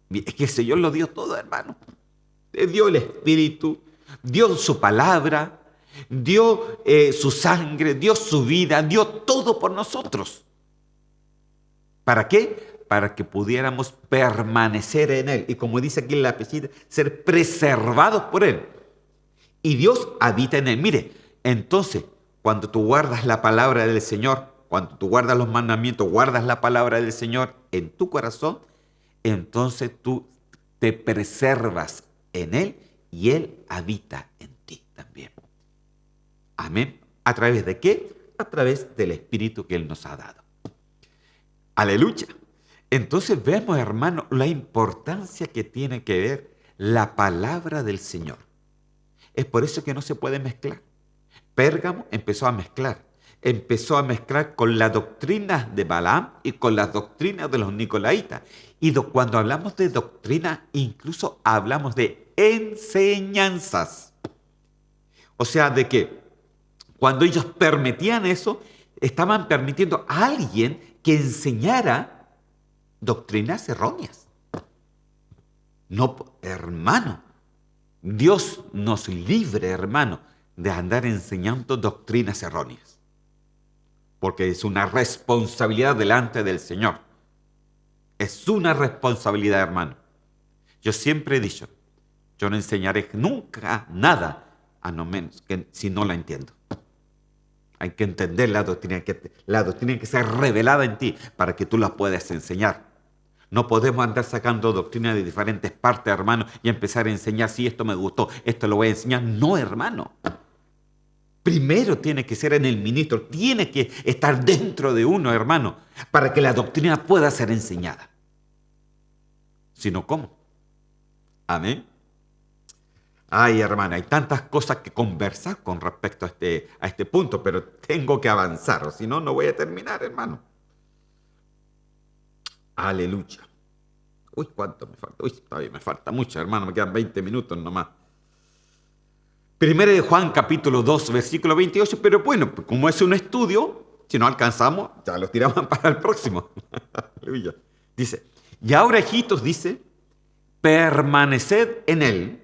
es que el Señor lo dio todo, hermano. Dio el Espíritu, dio su palabra, dio su sangre, dio su vida, dio todo por nosotros. ¿Para qué? Para que pudiéramos permanecer en Él. Y como dice aquí en la Peshitta, ser preservados por Él. Y Dios habita en Él. Mire, entonces, cuando tú guardas la palabra del Señor, cuando tú guardas los mandamientos, guardas la palabra del Señor en tu corazón, entonces tú te preservas en Él y Él habita en ti también. Amén. ¿A través de qué? A través del Espíritu que Él nos ha dado. Aleluya. Entonces vemos, hermano, la importancia que tiene que ver la palabra del Señor. Es por eso que no se puede mezclar. Pérgamo empezó a mezclar con la doctrina de Balaam y con las doctrinas de los nicolaítas. Y cuando hablamos de doctrina, incluso hablamos de enseñanzas. O sea, de que cuando ellos permitían eso, estaban permitiendo a alguien que enseñara doctrinas erróneas. No, hermano, Dios nos libre, hermano, de andar enseñando doctrinas erróneas. Porque es una responsabilidad delante del Señor. Es una responsabilidad, hermano. Yo siempre he dicho, yo no enseñaré nunca nada, a no menos que si no la entiendo. Hay que entender la doctrina tiene que ser revelada en ti para que tú la puedas enseñar. No podemos andar sacando doctrina de diferentes partes, hermano, y empezar a enseñar, si esto me gustó, esto lo voy a enseñar. No, hermano. Primero tiene que ser en el ministro, tiene que estar dentro de uno, hermano, para que la doctrina pueda ser enseñada. Si no, ¿cómo? Amén. Ay, hermana, hay tantas cosas que conversar con respecto a este punto, pero tengo que avanzar, o si no, no voy a terminar, hermano. Aleluya. Uy, ¿cuánto me falta? Uy, todavía me falta mucho, hermano, me quedan 20 minutos nomás. Primera de Juan, capítulo 2, versículo 28, pero bueno, como es un estudio, Si no alcanzamos, ya los tiramos para el próximo. Aleluya. Dice, y ahora, hijitos, dice, permaneced en él,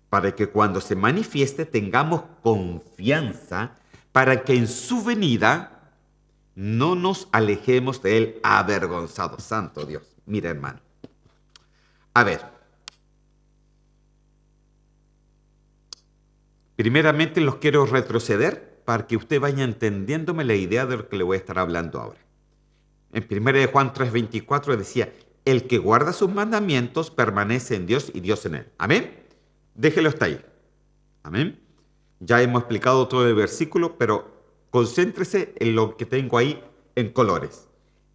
para que cuando se manifieste tengamos confianza, para que en su venida no nos alejemos de él avergonzados. Santo Dios. Mira, hermano. A ver. Primeramente los quiero retroceder para que usted vaya entendiéndome la idea de lo que le voy a estar hablando ahora. En 1 Juan 3:24 decía, el que guarda sus mandamientos permanece en Dios y Dios en él. Amén. Déjelo hasta ahí. Amén. Ya hemos explicado todo el versículo, pero concéntrese en lo que tengo ahí en colores.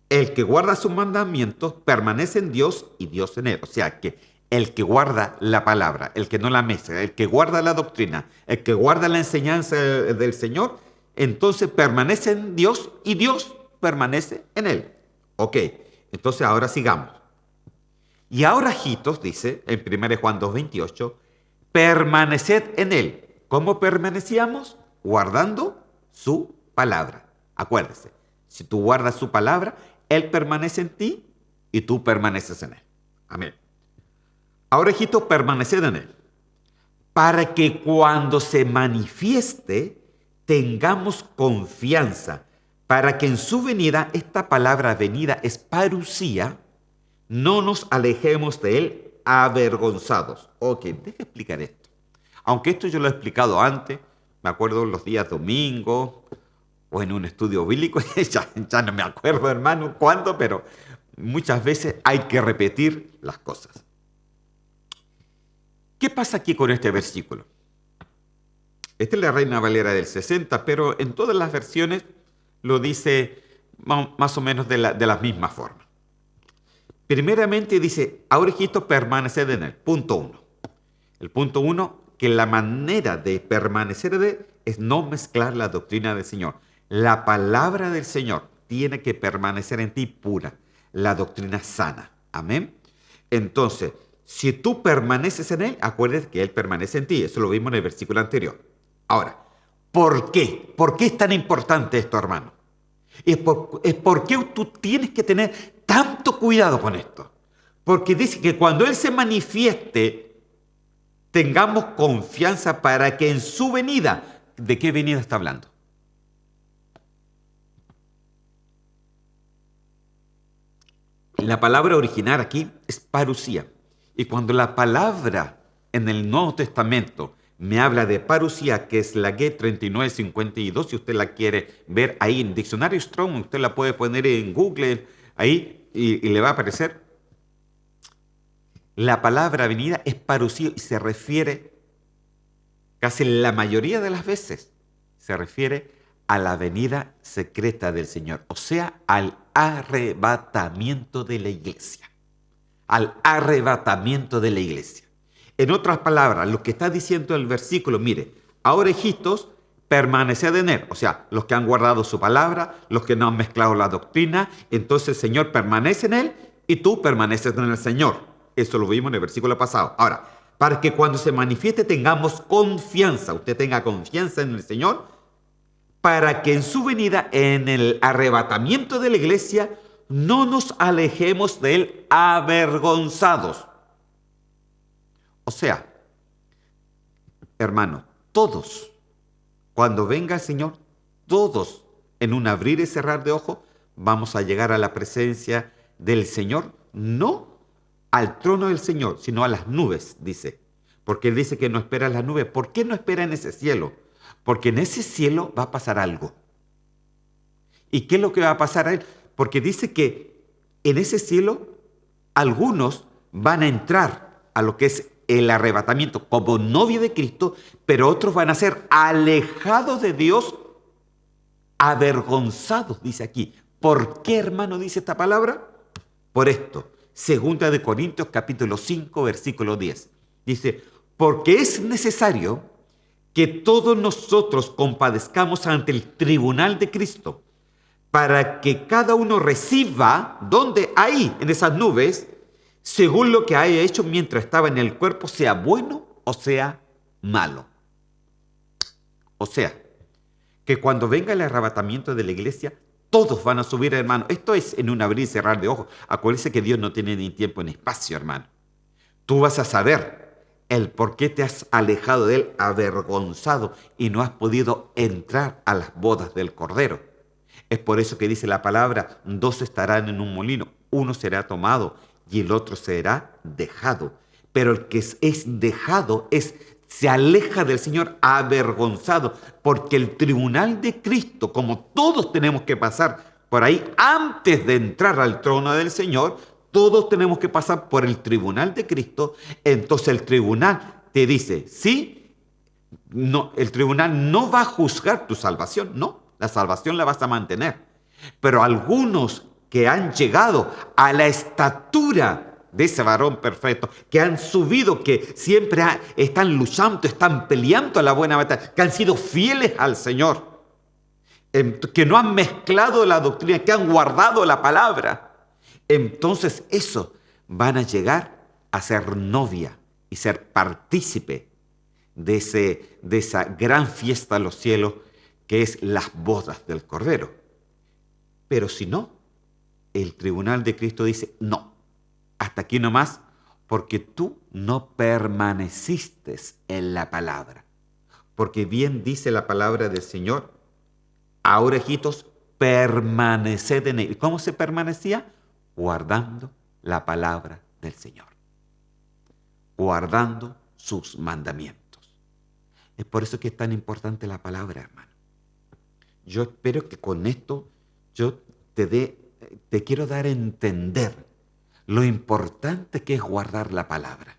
El que guarda sus mandamientos permanece en Dios y Dios en él. O sea que el que guarda la palabra, el que no la mezcla, el que guarda la doctrina, el que guarda la enseñanza del Señor, entonces permanece en Dios y Dios permanece en él. Ok, entonces ahora sigamos. Y ahora, hijitos, dice en 1 Juan 2:28, permaneced en él. ¿Cómo permanecíamos? Guardando su palabra. Acuérdese, si tú guardas su palabra, él permanece en ti y tú permaneces en él. Amén. Ahora, hijitos, permaneced en él, para que cuando se manifieste tengamos confianza, para que en su venida, esta palabra venida es parusía, no nos alejemos de él avergonzados. Ok, déjame explicar esto. Aunque esto yo lo he explicado antes, me acuerdo los días domingos o en un estudio bíblico, ya no me acuerdo, hermano, cuándo, pero muchas veces hay que repetir las cosas. ¿Qué pasa aquí con este versículo? Esta es la Reina Valera del 60, pero en todas las versiones lo dice más o menos de la misma forma. Primeramente dice, ahora, hijitos, permaneced en él. Punto 1. El punto 1, que la manera de permanecer en él es no mezclar la doctrina del Señor. La palabra del Señor tiene que permanecer en ti pura, la doctrina sana. Amén. Entonces, si tú permaneces en él, acuérdate que él permanece en ti. Eso lo vimos en el versículo anterior. Ahora, ¿por qué? ¿Por qué es tan importante esto, hermano? Es por qué tú tienes que tener tanto cuidado con esto. Porque dice que cuando él se manifieste, tengamos confianza para que en su venida, ¿de qué venida está hablando? La palabra original aquí es parusía. Y cuando la palabra en el Nuevo Testamento me habla de parusía, que es la G3952, si usted la quiere ver ahí en Diccionario Strong, usted la puede poner en Google ahí y le va a aparecer. La palabra venida es parusía y se refiere, casi la mayoría de las veces, se refiere a la venida secreta del Señor, o sea, al arrebatamiento de la iglesia. Al arrebatamiento de la iglesia. En otras palabras, lo que está diciendo el versículo, mire, ahora, hijitos, permaneced en él. O sea, los que han guardado su palabra, los que no han mezclado la doctrina, entonces el Señor permanece en él y tú permaneces en el Señor. Eso lo vimos en el versículo pasado. Ahora, para que cuando se manifieste tengamos confianza, usted tenga confianza en el Señor, para que en su venida, en el arrebatamiento de la iglesia, no nos alejemos de él avergonzados. O sea, hermano, todos, cuando venga el Señor, todos, en un abrir y cerrar de ojos, vamos a llegar a la presencia del Señor, no al trono del Señor, sino a las nubes, dice. Porque Él dice que no espera en las nubes. ¿Por qué no espera en ese cielo? Porque en ese cielo va a pasar algo. ¿Y qué es lo que va a pasar a Él? Porque dice que en ese cielo algunos van a entrar a lo que es el arrebatamiento como novia de Cristo, pero otros van a ser alejados de Dios, avergonzados, dice aquí. ¿Por qué, hermano, dice esta palabra? Por esto. Segunda de Corintios capítulo 5, versículo 10. Dice, porque es necesario que todos nosotros compadezcamos ante el tribunal de Cristo, para que cada uno reciba, donde ahí, en esas nubes, según lo que haya hecho mientras estaba en el cuerpo, sea bueno o sea malo. O sea, que cuando venga el arrebatamiento de la iglesia, todos van a subir, hermano. Esto es en un abrir y cerrar de ojos. Acuérdense que Dios no tiene ni tiempo ni espacio, hermano. Tú vas a saber el por qué te has alejado de Él avergonzado y no has podido entrar a las bodas del Cordero. Es por eso que dice la palabra, dos estarán en un molino, uno será tomado y el otro será dejado. Pero el que es dejado se aleja del Señor avergonzado, porque el tribunal de Cristo, como todos tenemos que pasar por ahí antes de entrar al trono del Señor, todos tenemos que pasar por el tribunal de Cristo. Entonces el tribunal te dice, sí, no, el tribunal no va a juzgar tu salvación, no, la salvación la vas a mantener. Pero algunos que han llegado a la estatura de ese varón perfecto, que han subido, que siempre están luchando, están peleando a la buena batalla, que han sido fieles al Señor, que no han mezclado la doctrina, que han guardado la palabra. Entonces eso van a llegar a ser novia y ser partícipe de esa gran fiesta a los cielos que es las bodas del Cordero. Pero si no, el tribunal de Cristo dice, no, hasta aquí nomás, porque tú no permaneciste en la palabra. Porque bien dice la palabra del Señor, ahora hijitos, permaneced en él. ¿Cómo se permanecía? Guardando la palabra del Señor, guardando sus mandamientos. Es por eso que es tan importante la palabra, hermano. Yo espero que con esto yo te quiero dar a entender lo importante que es guardar la palabra.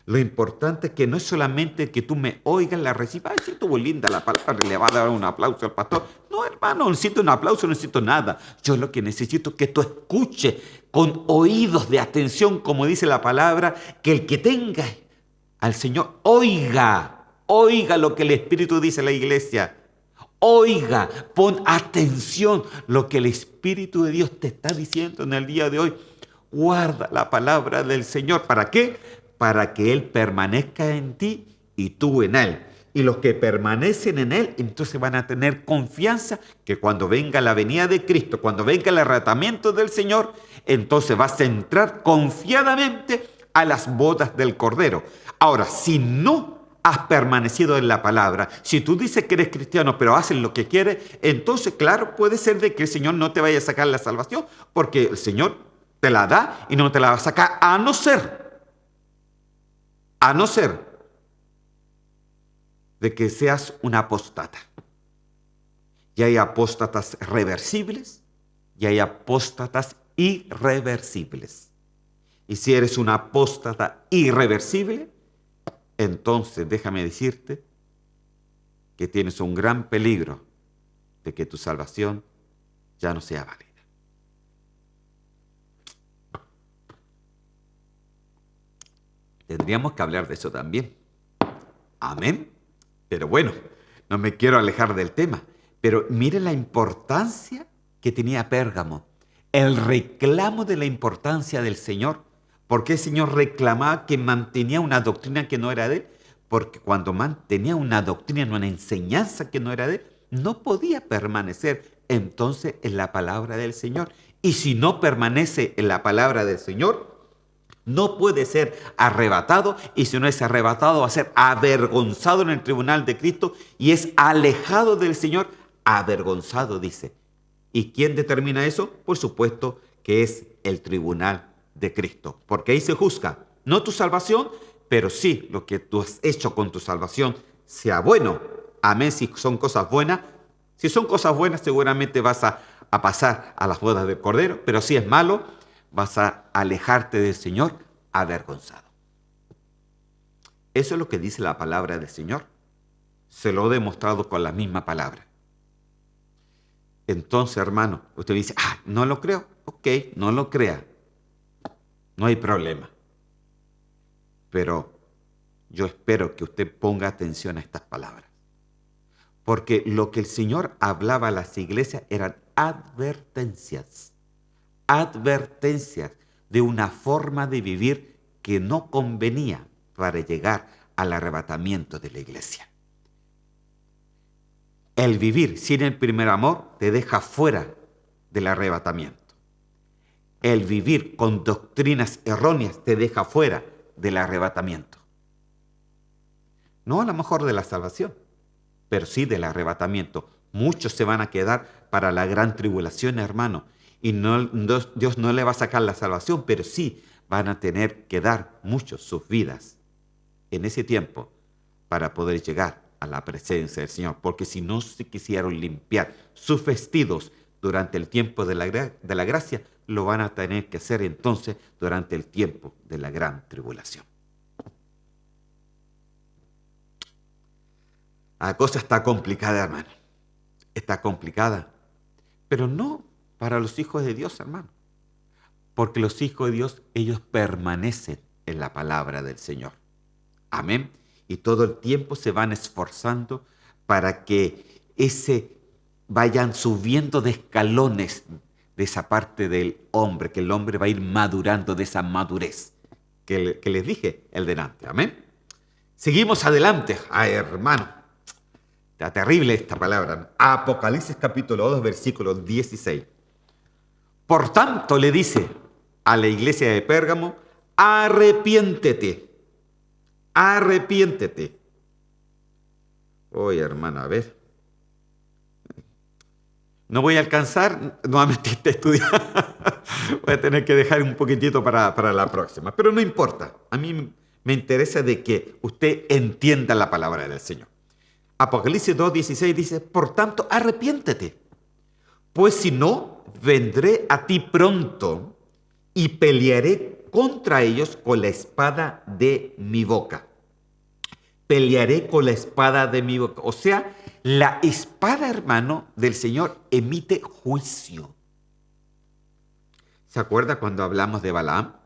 Lo importante es que no es solamente que tú me oigas, la recibas, ay, sí, estuvo linda la palabra, le va a dar un aplauso al pastor. No, hermano, no necesito un aplauso, no necesito nada. Yo lo que necesito es que tú escuches con oídos de atención, como dice la palabra, que el que tenga al Señor, oiga lo que el Espíritu dice a la iglesia. Oiga, pon atención lo que el Espíritu de Dios te está diciendo en el día de hoy. Guarda la palabra del Señor. ¿Para qué? Para que Él permanezca en ti y tú en Él. Y los que permanecen en Él, entonces van a tener confianza que cuando venga la venida de Cristo, cuando venga el arrebatamiento del Señor, entonces vas a entrar confiadamente a las bodas del Cordero. Ahora, si no has permanecido en la palabra, si tú dices que eres cristiano pero haces lo que quieres, entonces claro, puede ser de que el Señor no te vaya a sacar la salvación, porque el Señor te la da y no te la va a sacar, a no ser de que seas un apóstata. Y hay apóstatas reversibles y hay apóstatas irreversibles. Y si eres un apóstata irreversible, entonces déjame decirte que tienes un gran peligro de que tu salvación ya no sea válida. Tendríamos que hablar de eso también. Amén. Pero bueno, no me quiero alejar del tema. Pero mire la importancia que tenía Pérgamo. El reclamo de la importancia del Señor. ¿Por qué el Señor reclamaba que mantenía una doctrina que no era de Él? Porque cuando mantenía una doctrina, una enseñanza que no era de Él, no podía permanecer entonces en la palabra del Señor. Y si no permanece en la palabra del Señor, no puede ser arrebatado, y si no es arrebatado va a ser avergonzado en el tribunal de Cristo y es alejado del Señor, avergonzado, dice. ¿Y quién determina eso? Por supuesto que es el tribunal de Cristo, porque ahí se juzga, no tu salvación, pero sí lo que tú has hecho con tu salvación, sea bueno. Amén, si son cosas buenas. Si son cosas buenas, seguramente vas a pasar a las bodas del Cordero, pero si es malo, vas a alejarte del Señor avergonzado. Eso es lo que dice la palabra del Señor. Se lo he demostrado con la misma palabra. Entonces, hermano, usted dice, no lo creo. Ok, no lo crea. No hay problema. Pero yo espero que usted ponga atención a estas palabras. Porque lo que el Señor hablaba a las iglesias eran advertencias. Advertencias de una forma de vivir que no convenía para llegar al arrebatamiento de la iglesia. El vivir sin el primer amor te deja fuera del arrebatamiento. El vivir con doctrinas erróneas te deja fuera del arrebatamiento. No a lo mejor de la salvación, pero sí del arrebatamiento. Muchos se van a quedar para la gran tribulación, hermano. Y Dios no le va a sacar la salvación, pero sí van a tener que dar muchos sus vidas en ese tiempo para poder llegar a la presencia del Señor. Porque si no se quisieron limpiar sus vestidos durante el tiempo de la gracia, lo van a tener que hacer entonces durante el tiempo de la gran tribulación. La cosa está complicada, hermano. Está complicada. Pero no para los hijos de Dios, hermano. Porque los hijos de Dios, ellos permanecen en la palabra del Señor. Amén. Y todo el tiempo se van esforzando para que vayan subiendo de escalones de esa parte del hombre, que el hombre va a ir madurando de esa madurez que les dije el delante. Amén. Seguimos adelante. Ay, hermano. Está terrible esta palabra. Apocalipsis capítulo 2, versículo 16. Por tanto, le dice a la iglesia de Pérgamo, arrepiéntete. Arrepiéntete. Oye, hermano, a ver. No voy a alcanzar nuevamente este estudio. Voy a tener que dejar un poquitito para la próxima. Pero no importa. A mí me interesa de que usted entienda la palabra del Señor. Apocalipsis 2:16 dice, por tanto, arrepiéntete. Pues si no, vendré a ti pronto y pelearé contra ellos con la espada de mi boca. Pelearé con la espada de mi boca. O sea, la espada, hermano, del Señor emite juicio. ¿Se acuerda cuando hablamos de Balaam?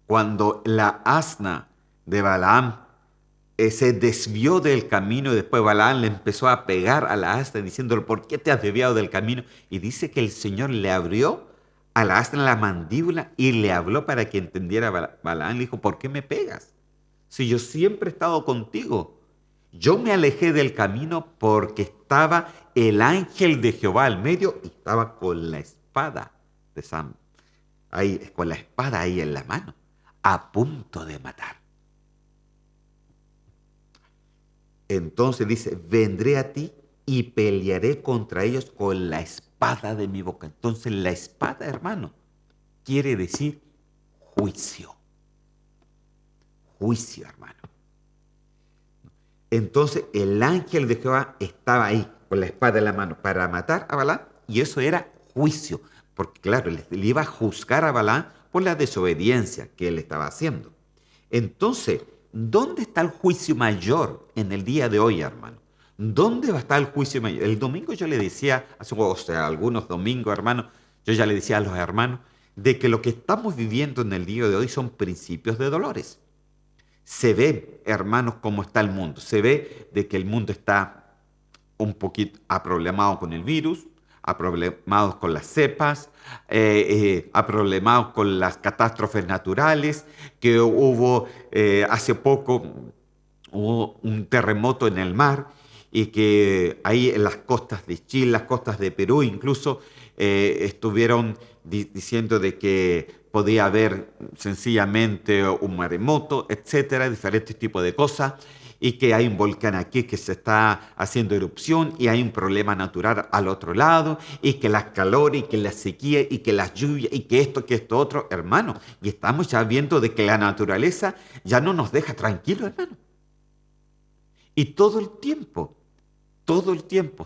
Cuando la asna de Balaam se desvió del camino y después Balaam le empezó a pegar a la asna diciéndole, ¿por qué te has desviado del camino? Y dice que el Señor le abrió a la asna la mandíbula y le habló para que entendiera Balaam. Le dijo, ¿por qué me pegas? Si yo siempre he estado contigo. Yo me alejé del camino porque estaba el ángel de Jehová al medio y estaba con la espada de Sam. Ahí, con la espada ahí en la mano, a punto de matar. Entonces dice, vendré a ti y pelearé contra ellos con la espada de mi boca. Entonces la espada, hermano, quiere decir juicio. Juicio, hermano. Entonces el ángel de Jehová estaba ahí con la espada en la mano para matar a Balaam y eso era juicio. Porque claro, le iba a juzgar a Balaam por la desobediencia que él estaba haciendo. Entonces, ¿dónde está el juicio mayor en el día de hoy, hermano? ¿Dónde va a estar el juicio mayor? El domingo yo le decía, algunos domingos, hermano, yo ya le decía a los hermanos, de que lo que estamos viviendo en el día de hoy son principios de dolores. Se ve, hermanos, cómo está el mundo. Se ve de que el mundo está un poquito aproblemado con el virus, aproblemado con las cepas, aproblemado con las catástrofes naturales, que hubo hace poco hubo un terremoto en el mar y que ahí en las costas de Chile, las costas de Perú incluso estuvieron diciendo de que podía haber sencillamente un maremoto, etcétera, diferentes tipos de cosas, y que hay un volcán aquí que se está haciendo erupción y hay un problema natural al otro lado, y que las calores, y que la sequía, y que las lluvias, y que esto otro, hermano. Y estamos ya viendo de que la naturaleza ya no nos deja tranquilos, hermano. Y todo el tiempo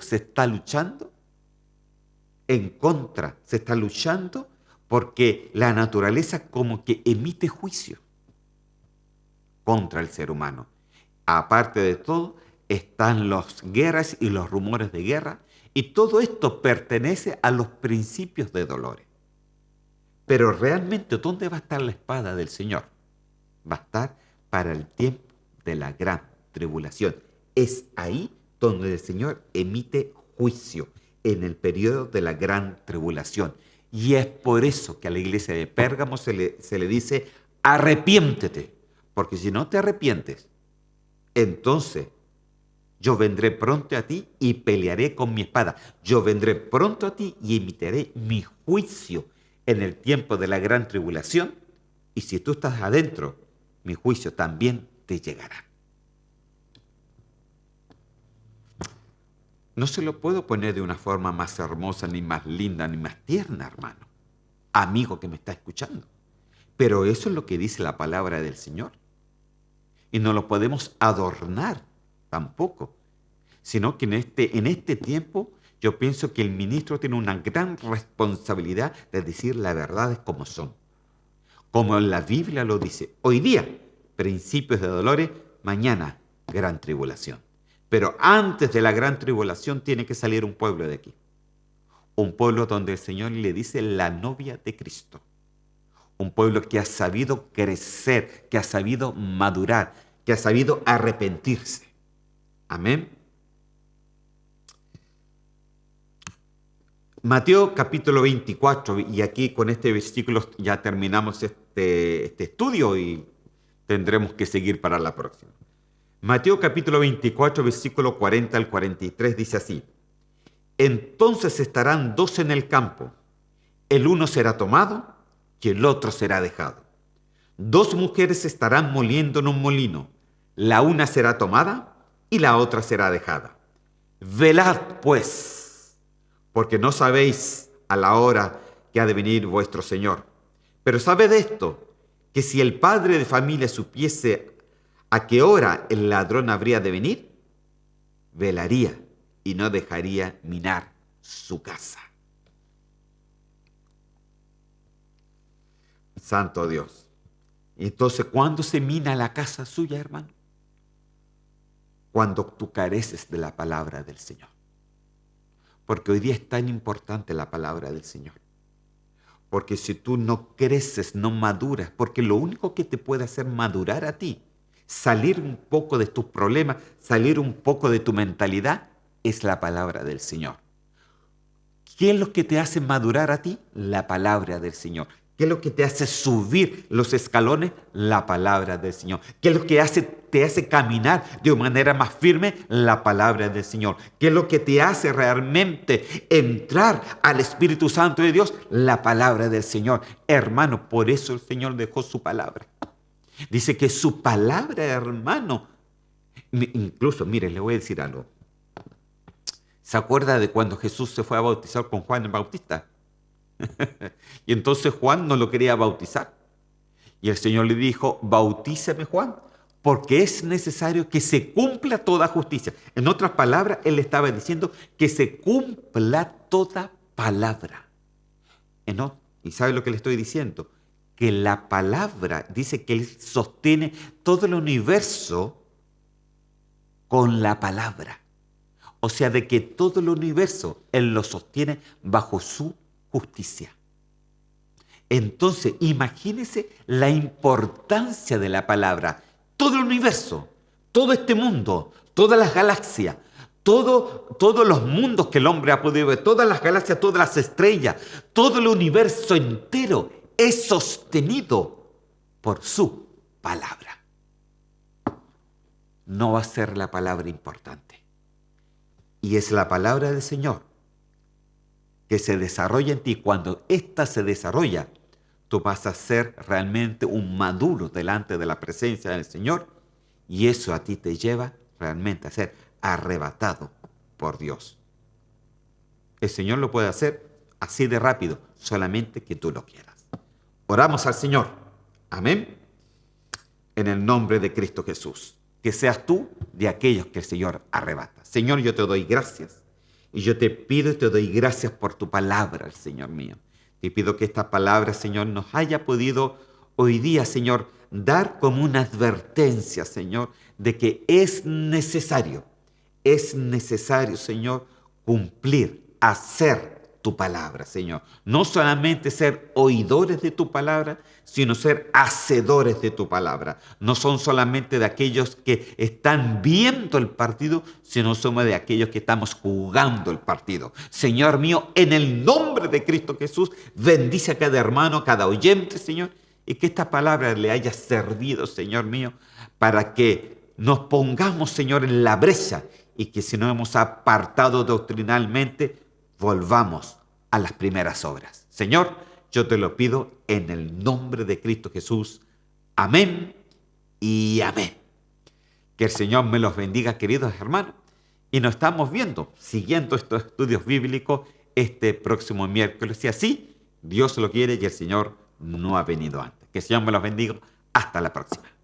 se está luchando en contra, se está luchando porque la naturaleza como que emite juicio contra el ser humano. Aparte de todo, están las guerras y los rumores de guerra, y todo esto pertenece a los principios de dolores. Pero realmente, ¿dónde va a estar la espada del Señor? Va a estar para el tiempo de la gran tribulación. Es ahí donde el Señor emite juicio, en el periodo de la gran tribulación. Y es por eso que a la iglesia de Pérgamo se le dice, arrepiéntete, porque si no te arrepientes, entonces Yo vendré pronto a ti y pelearé con mi espada. Yo vendré pronto a ti y emitiré mi juicio en el tiempo de la gran tribulación. Y si tú estás adentro, mi juicio también te llegará. No se lo puedo poner de una forma más hermosa, ni más linda, ni más tierna, hermano, amigo que me está escuchando. Pero eso es lo que dice la palabra del Señor. Y no lo podemos adornar tampoco, sino que en este tiempo yo pienso que el ministro tiene una gran responsabilidad de decir las verdades como son. Como la Biblia lo dice, hoy día, principios de dolores, mañana, gran tribulación. Pero antes de la gran tribulación tiene que salir un pueblo de aquí. Un pueblo donde el Señor le dice la novia de Cristo. Un pueblo que ha sabido crecer, que ha sabido madurar, que ha sabido arrepentirse. Amén. Mateo capítulo 24, y aquí con este versículo ya terminamos este estudio y tendremos que seguir para la próxima. Mateo capítulo 24, versículo 40 al 43 dice así: Entonces estarán dos en el campo, el uno será tomado y el otro será dejado. Dos mujeres estarán moliendo en un molino, la una será tomada y la otra será dejada. Velad pues, porque no sabéis a la hora que ha de venir vuestro Señor. Pero sabed esto, que si el padre de familia supiese a qué hora el ladrón habría de venir, velaría y no dejaría minar su casa. Santo Dios. Entonces, ¿cuándo se mina la casa suya, hermano? Cuando tú careces de la palabra del Señor. Porque hoy día es tan importante la palabra del Señor. Porque si tú no creces, no maduras, porque lo único que te puede hacer madurar a ti, salir un poco de tus problemas, salir un poco de tu mentalidad, es la palabra del Señor. ¿Qué es lo que te hace madurar a ti? La palabra del Señor. ¿Qué es lo que te hace subir los escalones? La palabra del Señor. ¿Qué es lo que te hace caminar de manera más firme? La palabra del Señor. ¿Qué es lo que te hace realmente entrar al Espíritu Santo de Dios? La palabra del Señor. Hermano, por eso el Señor dejó su palabra. Dice que su palabra, hermano, incluso, mire, le voy a decir algo. ¿Se acuerda de cuando Jesús se fue a bautizar con Juan el Bautista? Y entonces Juan no lo quería bautizar. Y el Señor le dijo: bautízame, Juan, porque es necesario que se cumpla toda justicia. En otras palabras, él estaba diciendo que se cumpla toda palabra. ¿Y sabe lo que le estoy diciendo? Que la palabra, dice que él sostiene todo el universo con la palabra. O sea, de que todo el universo él lo sostiene bajo su justicia. Entonces, imagínese la importancia de la palabra. Todo el universo, todo este mundo, todas las galaxias, todos los mundos que el hombre ha podido ver, todas las galaxias, todas las estrellas, todo el universo entero es sostenido por su palabra. No va a ser la palabra importante. Y es la palabra del Señor que se desarrolla en ti. Cuando ésta se desarrolla, tú vas a ser realmente un maduro delante de la presencia del Señor, y eso a ti te lleva realmente a ser arrebatado por Dios. El Señor lo puede hacer así de rápido, solamente que tú lo quieras. Oramos al Señor. Amén. En el nombre de Cristo Jesús. Que seas tú de aquellos que el Señor arrebata. Señor, yo te doy gracias. Y yo te pido y te doy gracias por tu palabra, Señor mío. Te pido que esta palabra, Señor, nos haya podido hoy día, Señor, dar como una advertencia, Señor, de que es necesario, Señor, cumplir, hacer tu palabra, Señor. No solamente ser oidores de tu palabra, sino ser hacedores de tu palabra. No son solamente de aquellos que están viendo el partido, sino somos de aquellos que estamos jugando el partido. Señor mío, en el nombre de Cristo Jesús, bendice a cada hermano, a cada oyente, Señor, y que esta palabra le haya servido, Señor mío, para que nos pongamos, Señor, en la brecha y que si nos hemos apartado doctrinalmente, volvamos a las primeras obras. Señor, yo te lo pido en el nombre de Cristo Jesús. Amén y amén. Que el Señor me los bendiga, queridos hermanos. Y nos estamos viendo, siguiendo estos estudios bíblicos este próximo miércoles. Si así Dios lo quiere y el Señor no ha venido antes. Que el Señor me los bendiga. Hasta la próxima.